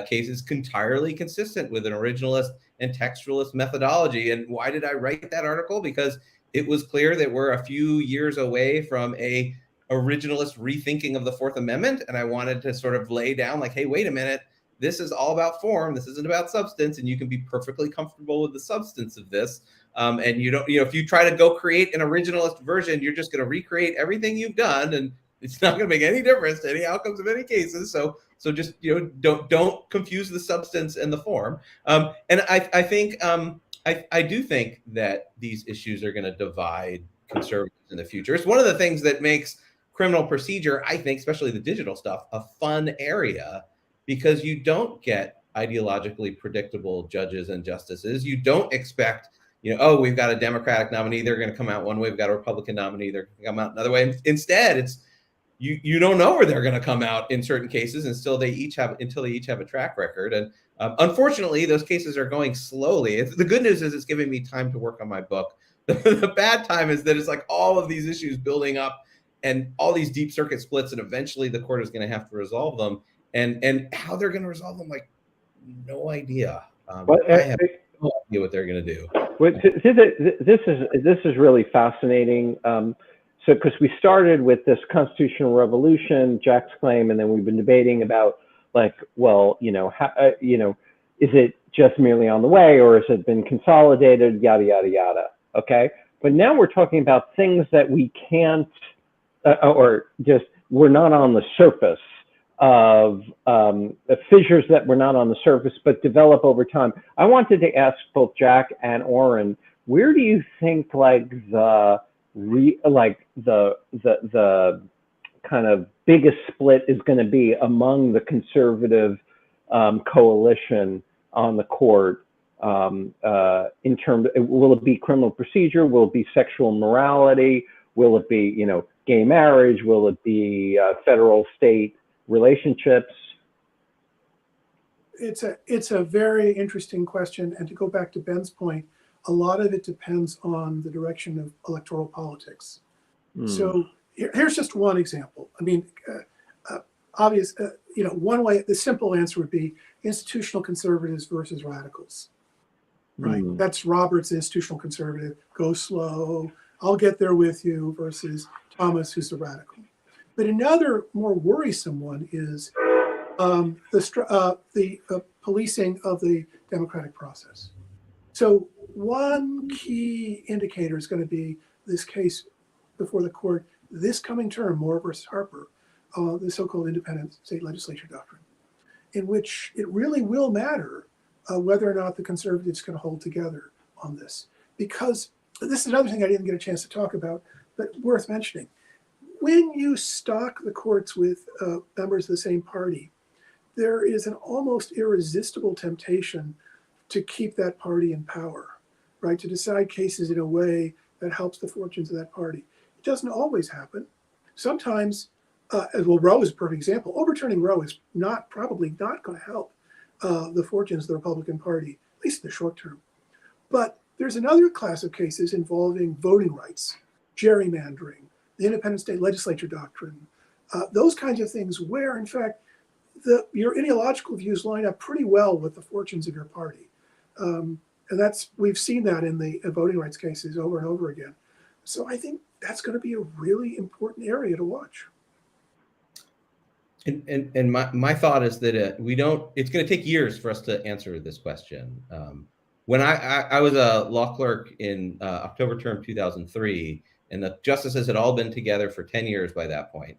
case is entirely consistent with an originalist and textualist methodology. And why did I write that article? Because it was clear that we're a few years away from a originalist rethinking of the Fourth Amendment. And I wanted to sort of lay down hey, wait a minute, this is all about form. This isn't about substance. And you can be perfectly comfortable with the substance of this. And you don't, if you try to go create an originalist version, you're just going to recreate everything you've done. And it's not going to make any difference to any outcomes of any cases. So just, don't confuse the substance and the form. And I think, I do think that these issues are going to divide conservatives in the future. It's one of the things that makes criminal procedure, I think, especially the digital stuff, a fun area, because you don't get ideologically predictable judges and justices. You don't expect, we've got a Democratic nominee, they're going to come out one way. We've got a Republican nominee, they're going to come out another way. Instead, it's you don't know where they're going to come out in certain cases until they each have a track record. And unfortunately, those cases are going slowly. The good news is it's giving me time to work on my book. The bad time is that it's like all of these issues building up and all these deep circuit splits, and eventually the court is going to have to resolve them. And how they're going to resolve them, like, no idea. I have no idea what they're going to do. This is really fascinating. So, because we started with this constitutional revolution, Jack's claim, and then we've been debating about, like, well, is it just merely on the way, or has it been consolidated, yada, yada, yada. Okay. But now we're talking about things that we can't, or just, we're not on the surface of, fissures that were not on the surface, but develop over time. I wanted to ask both Jack and Orin, where do you think, like, the kind of biggest split is going to be among the conservative coalition on the court, in terms of, will it be criminal procedure? Will it be sexual morality? Will it be, gay marriage? Will it be federal state relationships? It's a very interesting question. And to go back to Ben's point, a lot of it depends on the direction of electoral politics. So here's just one example. I mean, one way, the simple answer would be institutional conservatives versus radicals, right? That's Robert's institutional conservative, go slow, I'll get there with you, versus Thomas, who's the radical. But another more worrisome one is the policing of the democratic process. So one key indicator is going to be this case before the court this coming term, Moore versus Harper, the so-called independent state legislature doctrine, in which it really will matter whether or not the conservatives can hold together on this. Because this is another thing I didn't get a chance to talk about, but worth mentioning. When you stock the courts with members of the same party, there is an almost irresistible temptation to keep that party in power, right? To decide cases in a way that helps the fortunes of that party. It doesn't always happen. Sometimes, Roe is a perfect example. Overturning Roe is probably not going to help the fortunes of the Republican Party, at least in the short term. But there's another class of cases involving voting rights, gerrymandering, the independent state legislature doctrine, those kinds of things where, in fact, your ideological views line up pretty well with the fortunes of your party. And we've seen that in the voting rights cases over and over again. So I think that's going to be a really important area to watch. And my thought is that it's going to take years for us to answer this question. When I was a law clerk in October term 2003, and the justices had all been together for 10 years by that point.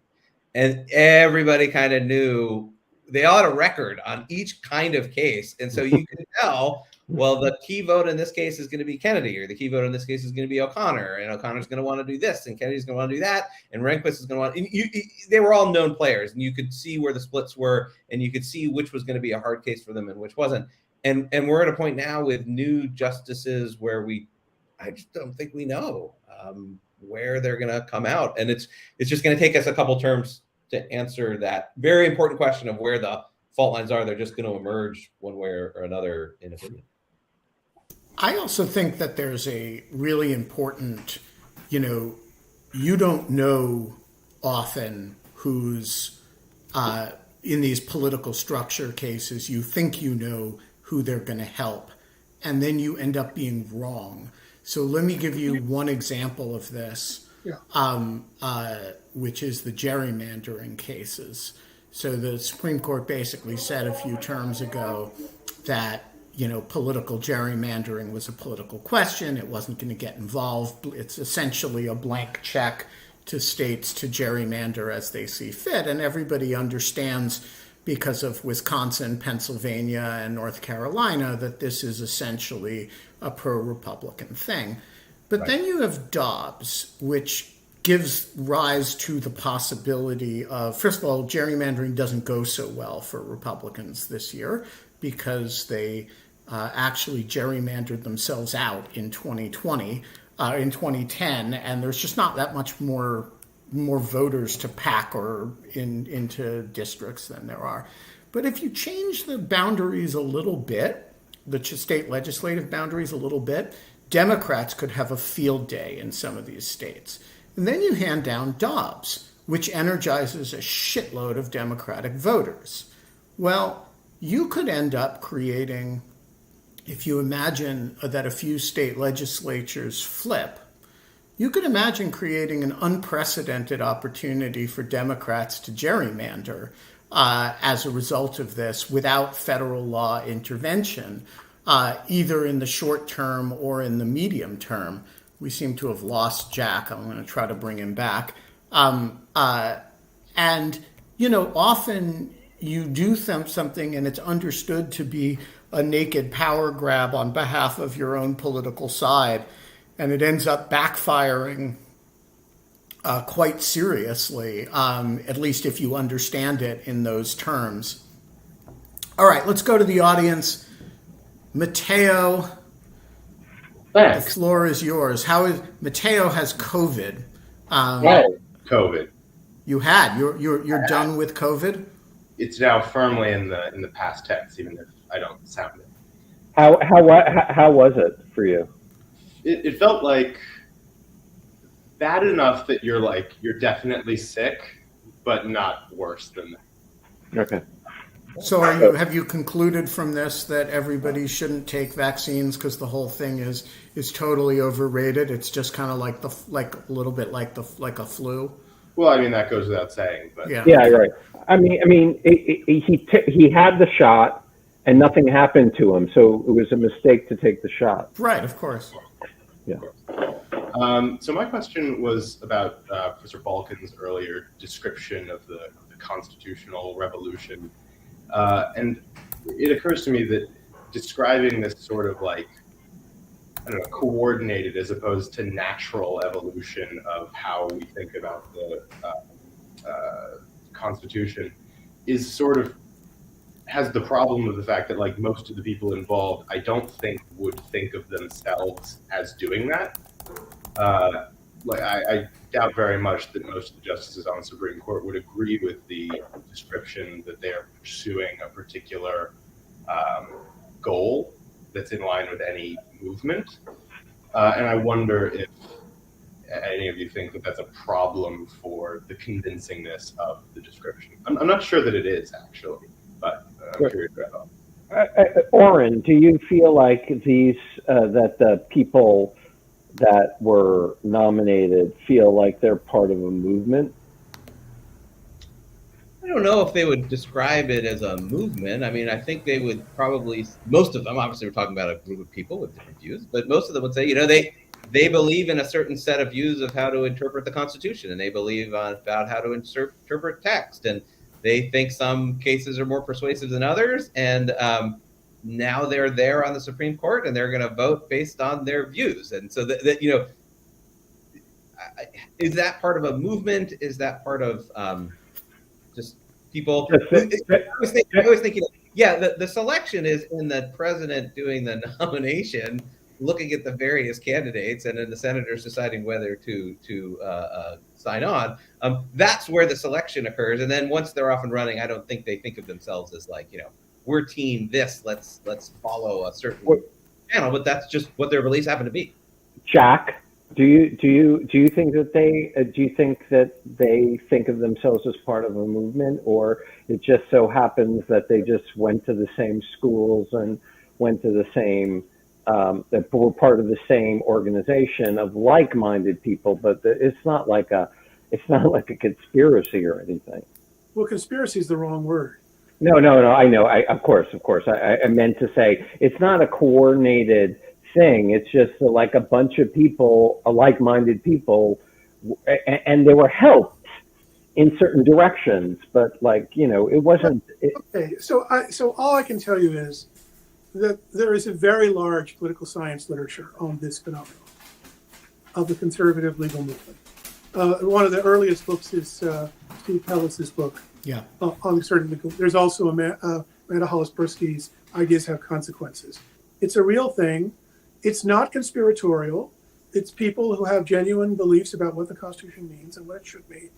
And everybody kind of knew, they all had a record on each kind of case. And so you can tell, well, the key vote in this case is going to be Kennedy, or the key vote in this case is going to be O'Connor, and O'Connor's going to want to do this, and Kennedy's going to want to do that, and Rehnquist is going to want, they were all known players, and you could see where the splits were, and you could see which was going to be a hard case for them and which wasn't. And we're at a point now with new justices where I just don't think we know where they're going to come out. And it's just going to take us a couple terms to answer that very important question of where the fault lines are. They're just going to emerge one way or another, in opinion. I also think that there's a really important, you don't know often who's in these political structure cases, you think you know who they're going to help, and then you end up being wrong. So let me give you one example of this, which is the gerrymandering cases. So the Supreme Court basically said a few terms ago that, political gerrymandering was a political question. It wasn't going to get involved. It's essentially a blank check to states to gerrymander as they see fit. And everybody understands, because of Wisconsin, Pennsylvania, and North Carolina, that this is essentially a pro-Republican thing. But then you have Dobbs, which gives rise to the possibility of, first of all, gerrymandering doesn't go so well for Republicans this year because they actually gerrymandered themselves out in 2010, and there's just not that much more more voters to pack or into districts than there are. But if you change the boundaries a little bit, the state legislative boundaries a little bit, Democrats could have a field day in some of these states. And then you hand down Dobbs, which energizes a shitload of Democratic voters. Well, you could end up creating, if you imagine that a few state legislatures flip, you could imagine creating an unprecedented opportunity for Democrats to gerrymander as a result of this without federal law intervention, either in the short term or in the medium term. We seem to have lost Jack. I'm going to try to bring him back. And, you know, often you do something and it's understood to be a naked power grab on behalf of your own political side, and it ends up backfiring quite seriously, at least if you understand it in those terms. All right, let's go to the audience. Matteo, Thanks. the floor is yours. Matteo has COVID. COVID. You had. You're done with COVID? It's now firmly in the past tense, even if I don't sound it. How was it for you? It felt like bad enough that you're definitely sick, but not worse than that. Okay. So have you concluded from this that everybody shouldn't take vaccines because the whole thing is totally overrated? It's just kind of like a little bit like a flu. Well, I mean that goes without saying, but yeah, right. I mean, he had the shot and nothing happened to him, so it was a mistake to take the shot. Right, of course. Yeah. So my question was about Professor Balkin's earlier description of the constitutional revolution. And it occurs to me that describing this sort of coordinated as opposed to natural evolution of how we think about the Constitution is sort of has the problem of the fact that most of the people involved, I don't think would think of themselves as doing that. I doubt very much that most of the justices on the Supreme Court would agree with the description that they are pursuing a particular goal that's in line with any movement. And I wonder if any of you think that that's a problem for the convincingness of the description. I'm not sure that it is, actually, but I'm curious about that. Orin, do you feel like that the people that were nominated feel like they're part of a movement? I don't know if they would describe it as a movement. I mean, I think they would probably, most of them, obviously we're talking about a group of people with different views, but most of them would say, they believe in a certain set of views of how to interpret the Constitution, and they believe about how to interpret text, and they think some cases are more persuasive than others, and now they're there on the Supreme Court, and they're going to vote based on their views. And so that is that part of a movement? Is that part of just people? I was thinking, the selection is in the president doing the nomination, looking at the various candidates, and then the senators deciding whether to sign on. That's where the selection occurs. And then once they're off and running, I don't think they think of themselves as we're team this. Let's follow a certain channel. But that's just what their beliefs happen to be. Jack, do you think that they think of themselves as part of a movement, or it just so happens that they just went to the same schools and went to the same that were part of the same organization of like-minded people, but it's not like a conspiracy or anything. Well, conspiracy is the wrong word. No. I know. Of course. I meant to say it's not a coordinated thing. It's just like a bunch of people, like-minded people, and they were helped in certain directions, but it wasn't. Okay, so all I can tell you is that there is a very large political science literature on this phenomenon of the conservative legal movement. One of the earliest books is Steve Pellis's book on conservative legal. There's also Amanda Hollis-Persky's Ideas Have Consequences. It's a real thing. It's not conspiratorial. It's people who have genuine beliefs about what the Constitution means and what it should mean.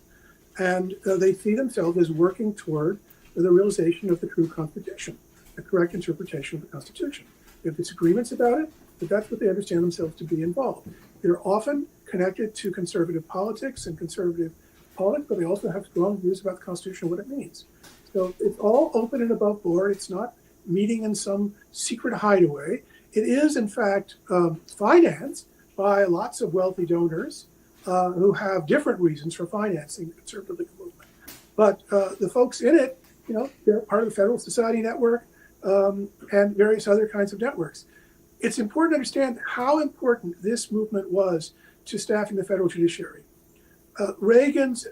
And they see themselves as working toward the realization of the true Constitution, the correct interpretation of the Constitution. They have disagreements about it, but that's what they understand themselves to be involved. They're often connected to conservative politics and conservative politics, but they also have strong views about the Constitution and what it means. So it's all open and above board. It's not meeting in some secret hideaway. It is, in fact, financed by lots of wealthy donors who have different reasons for financing the conservative legal movement. But the folks in it, they're part of the Federal Society Network and various other kinds of networks. It's important to understand how important this movement was to staffing the federal judiciary. Reagan's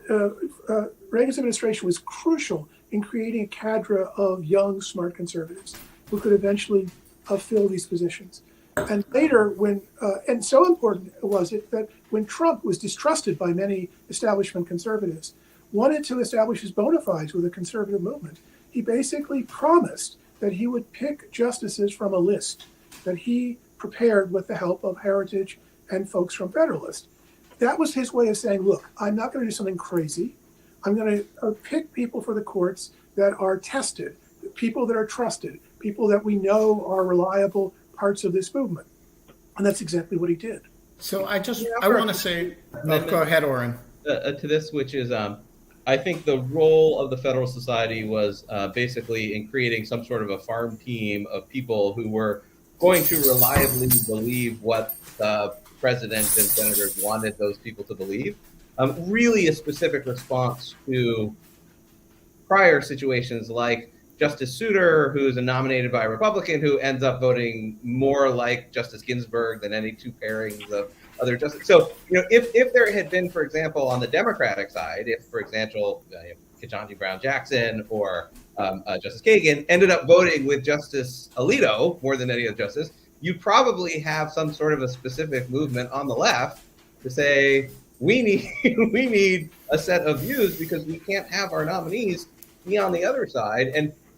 administration was crucial in creating a cadre of young, smart conservatives who could eventually fill these positions. And later, and so important was it that when Trump was distrusted by many establishment conservatives, wanted to establish his bona fides with a conservative movement, he basically promised that he would pick justices from a list that he prepared with the help of Heritage and folks from Federalist. That was his way of saying, look, I'm not going to do something crazy. I'm going to pick people for the courts that are tested, people that are trusted, people that we know are reliable parts of this movement. And that's exactly what he did. So I want to say, go ahead, Orin. To this, which is, I think the role of the Federal Society was basically in creating some sort of a farm team of people who were going to reliably believe what the president and senators wanted those people to believe. Really a specific response to prior situations like Justice Souter, who's nominated by a Republican who ends up voting more like Justice Ginsburg than any two pairings of other justices. So, if there had been, for example, on the Democratic side, if, for example, Ketanji Brown Jackson or Justice Kagan ended up voting with Justice Alito more than any other justice, you probably have some sort of a specific movement on the left to say, we need a set of views because we can't have our nominees be on the other side.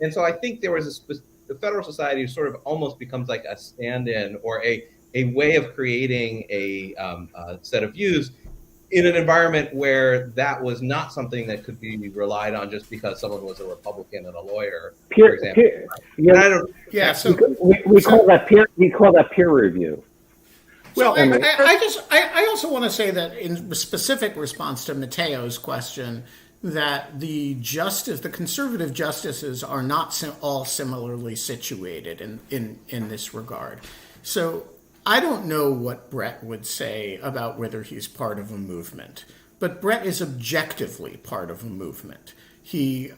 And so I think there was the Federal Society sort of almost becomes like a stand-in or a way of creating a set of views in an environment where that was not something that could be relied on just because someone was a Republican and a lawyer, for example. We call that peer review. Well, I also want to say that in specific response to Matteo's question, that the conservative justices are not all similarly situated in this regard. So I don't know what Brett would say about whether he's part of a movement, but Brett is objectively part of a movement. He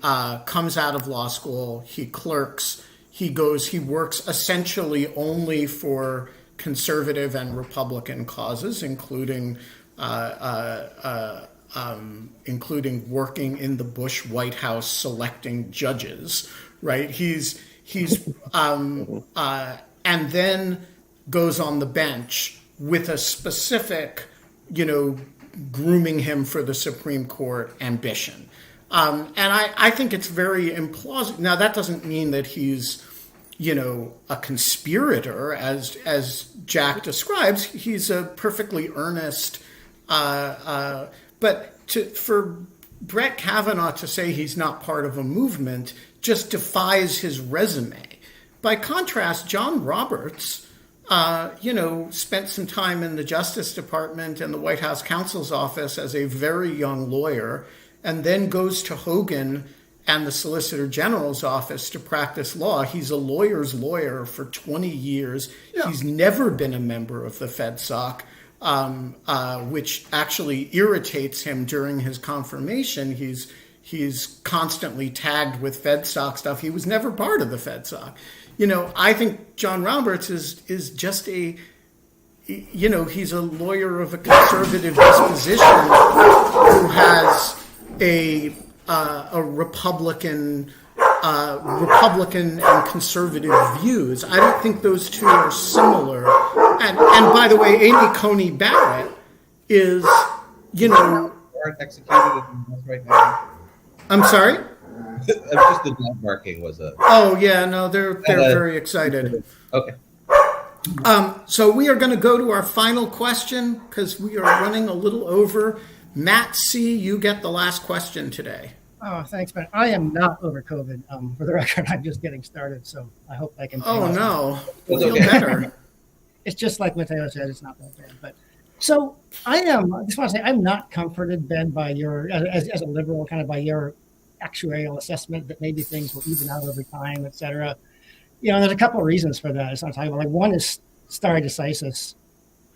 comes out of law school, he clerks, he works essentially only for conservative and Republican causes, including working in the Bush White House selecting judges, right? He's and then goes on the bench with a specific, grooming him for the Supreme Court ambition. And I think it's very implausible. Now, that doesn't mean that he's, a conspirator, as Jack describes. He's a perfectly earnest, but for Brett Kavanaugh to say he's not part of a movement just defies his resume. By contrast, John Roberts, spent some time in the Justice Department and the White House counsel's office as a very young lawyer, and then goes to Hogan and the Solicitor General's office to practice law. He's a lawyer's lawyer for 20 years. Yeah. He's never been a member of the FedSoc, which actually irritates him during his confirmation. He's constantly tagged with FedSoc stuff. He was never part of the FedSoc. I think John Roberts is just he's a lawyer of a conservative disposition who has a Republican and conservative views. I don't think those two are similar. And by the way, Amy Coney Barrett is, executed right now. I'm sorry? Just the dog barking was a... Oh, yeah, no, they're very excited. Okay. So we are going to go to our final question because we are running a little over. Matt C., you get the last question today. Oh, thanks, man. I am not over COVID. For the record, I'm just getting started, so I hope I can. Oh, no. That's Feel okay. better. It's just like Mateo said, it's not that bad. But so I just want to say I'm not comforted, Ben, by your, as a liberal, kind of by your actuarial assessment that maybe things will even out over time, et cetera. There's a couple of reasons for that. It's not talking about, like, one is stare decisis.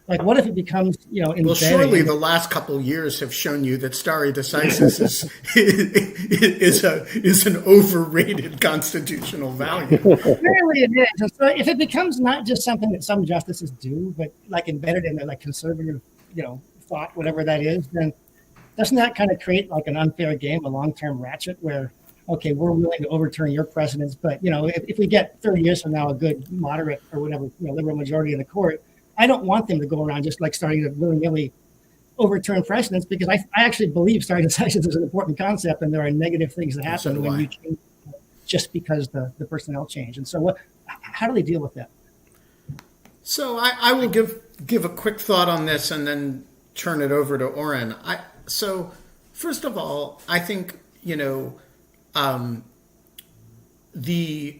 Like, what if it becomes, embedded? Well, surely the last couple of years have shown you that stare decisis is an overrated constitutional value. Clearly it is. And so if it becomes not just something that some justices do, but like embedded in their like conservative, thought, whatever that is, then doesn't that kind of create like an unfair game, a long-term ratchet where, okay, we're willing to overturn your precedents, but if we get 30 years from now a good moderate or whatever, liberal majority in the court, I don't want them to go around just like starting to willy-nilly overturn precedents, because I actually believe stare decisis is an important concept, and there are negative things that happen when you change just because the personnel change. And so how do they deal with that? So I will give a quick thought on this and then turn it over to Orin. So first of all, I think, the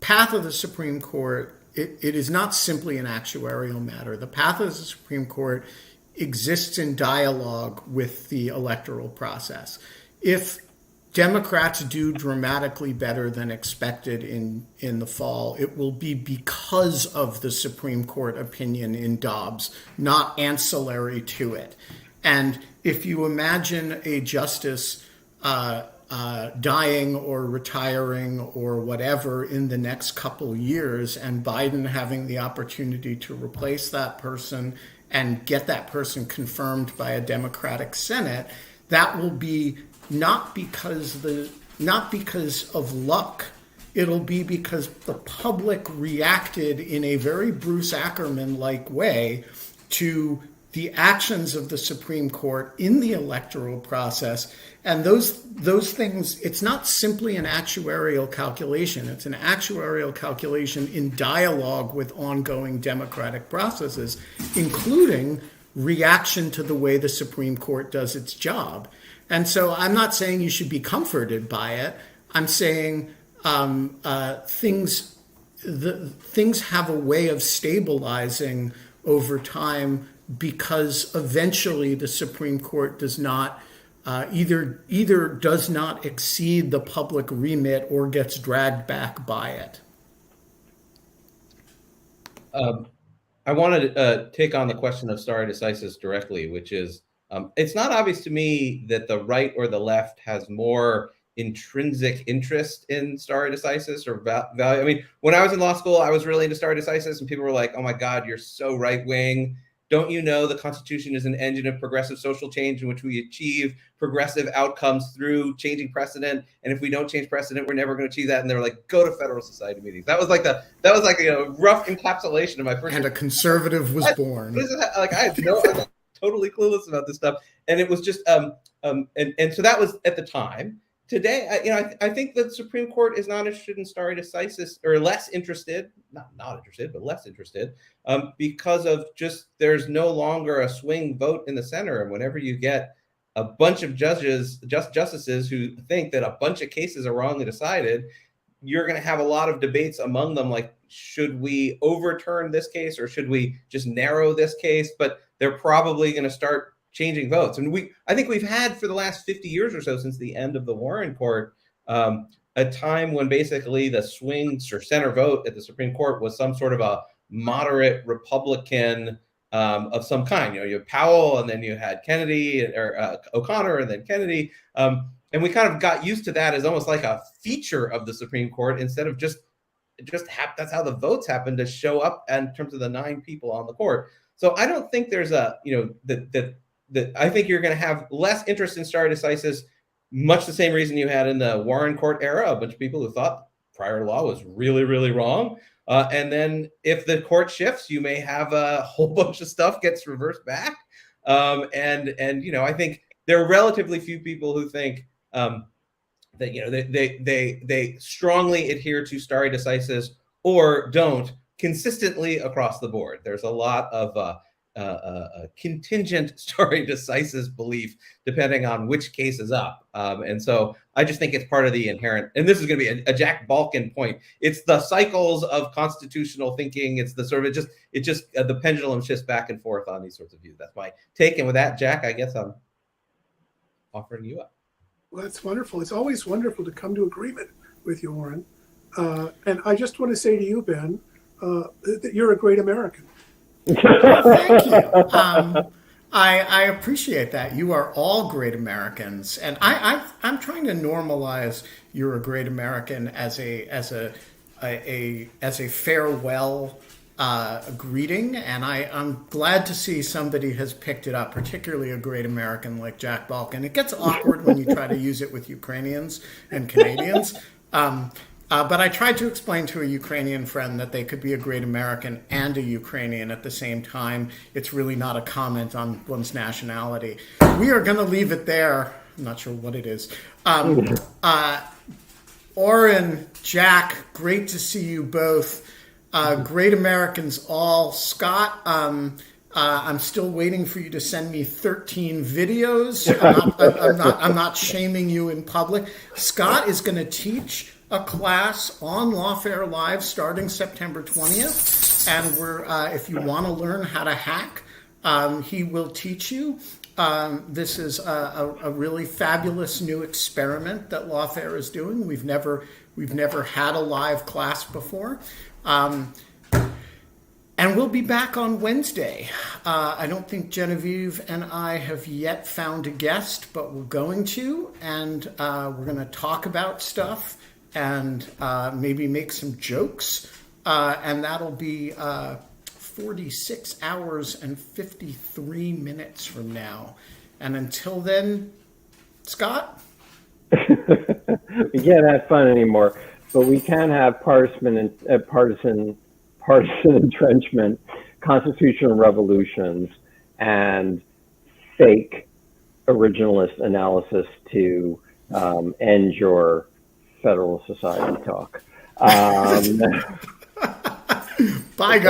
path of the Supreme Court, it is not simply an actuarial matter. The path of the Supreme Court exists in dialogue with the electoral process. If Democrats do dramatically better than expected in the fall, it will be because of the Supreme Court opinion in Dobbs, not ancillary to it. And if you imagine a justice dying or retiring or whatever in the next couple years, and Biden having the opportunity to replace that person and get that person confirmed by a Democratic Senate, that will be not because of luck. It'll be because the public reacted in a very Bruce Ackerman-like way to the actions of the Supreme Court in the electoral process. And those things, it's not simply an actuarial calculation. It's an actuarial calculation in dialogue with ongoing democratic processes, including reaction to the way the Supreme Court does its job. And so I'm not saying you should be comforted by it. I'm saying things have a way of stabilizing over time, because eventually the Supreme Court does not either does not exceed the public remit or gets dragged back by it. I wanted to take on the question of stare decisis directly, which is, it's not obvious to me that the right or the left has more intrinsic interest in stare decisis or value. I mean, when I was in law school, I was really into stare decisis, and people were like, "Oh my God, you're so right wing. Don't you know the Constitution is an engine of progressive social change in which we achieve progressive outcomes through changing precedent? And if we don't change precedent, we're never going to achieve that." And they were like, "Go to Federal Society meetings." That was like a rough encapsulation of my first. And a conservative was born. Like, I was totally clueless about this stuff, and it was just and so that was at the time. Today, I think the Supreme Court is not interested in stare decisis, or less interested, not interested, but less interested, because of just there's no longer a swing vote in the center. And whenever you get a bunch of justices who think that a bunch of cases are wrongly decided, you're going to have a lot of debates among them, like, should we overturn this case or should we just narrow this case? But they're probably going to start changing votes. And I think we've had for the last 50 years or so, since the end of the Warren Court, a time when basically the swing or center vote at the Supreme Court was some sort of a moderate Republican of some kind. You have Powell, and then you had Kennedy, or O'Connor, and then Kennedy. And we kind of got used to that as almost like a feature of the Supreme Court, instead of just that's how the votes happen to show up in terms of the 9 people on the court. So I don't think there's I think you're going to have less interest in stare decisis, much the same reason you had in the Warren Court era, a bunch of people who thought prior law was really, really wrong. And then if the court shifts, you may have a whole bunch of stuff gets reversed back. And I think there are relatively few people who think that they strongly adhere to stare decisis or don't, consistently across the board. There's a lot of contingent stare decisis belief depending on which case is up. And so I just think it's part of the inherent, and this is going to be a Jack Balkin point. It's the cycles of constitutional thinking. It's the sort of, the pendulum shifts back and forth on these sorts of views. That's my take. And with that, Jack, I guess I'm offering you up. Well, that's wonderful. It's always wonderful to come to agreement with you, Orin. And I just want to say to you, Ben, that you're a great American. Thank you. I appreciate that. You are all great Americans, and I'm trying to normalize "you're a great American" as a farewell greeting, and I'm glad to see somebody has picked it up, particularly a great American like Jack Balkin. It gets awkward when you try to use it with Ukrainians and Canadians. But I tried to explain to a Ukrainian friend that they could be a great American and a Ukrainian at the same time. It's really not a comment on one's nationality. We are going to leave it there. I'm not sure what it is. Orin, Jack, great to see you both. Great Americans all. Scott, I'm still waiting for you to send me 13 videos. I'm not shaming you in public. Scott is going to teach a class on Lawfare Live starting September 20th. And if you want to learn how to hack, he will teach you. This is a really fabulous new experiment that Lawfare is doing. We've never had a live class before. And we'll be back on Wednesday. I don't think Genevieve and I have yet found a guest, but we're going to, and we're going to talk about stuff and maybe make some jokes. And that'll be 46 hours and 53 minutes from now. And until then, Scott? We can't have fun anymore, but we can have partisan entrenchment, constitutional revolutions, and fake originalist analysis to end your Federal Society talk. Bye, guys.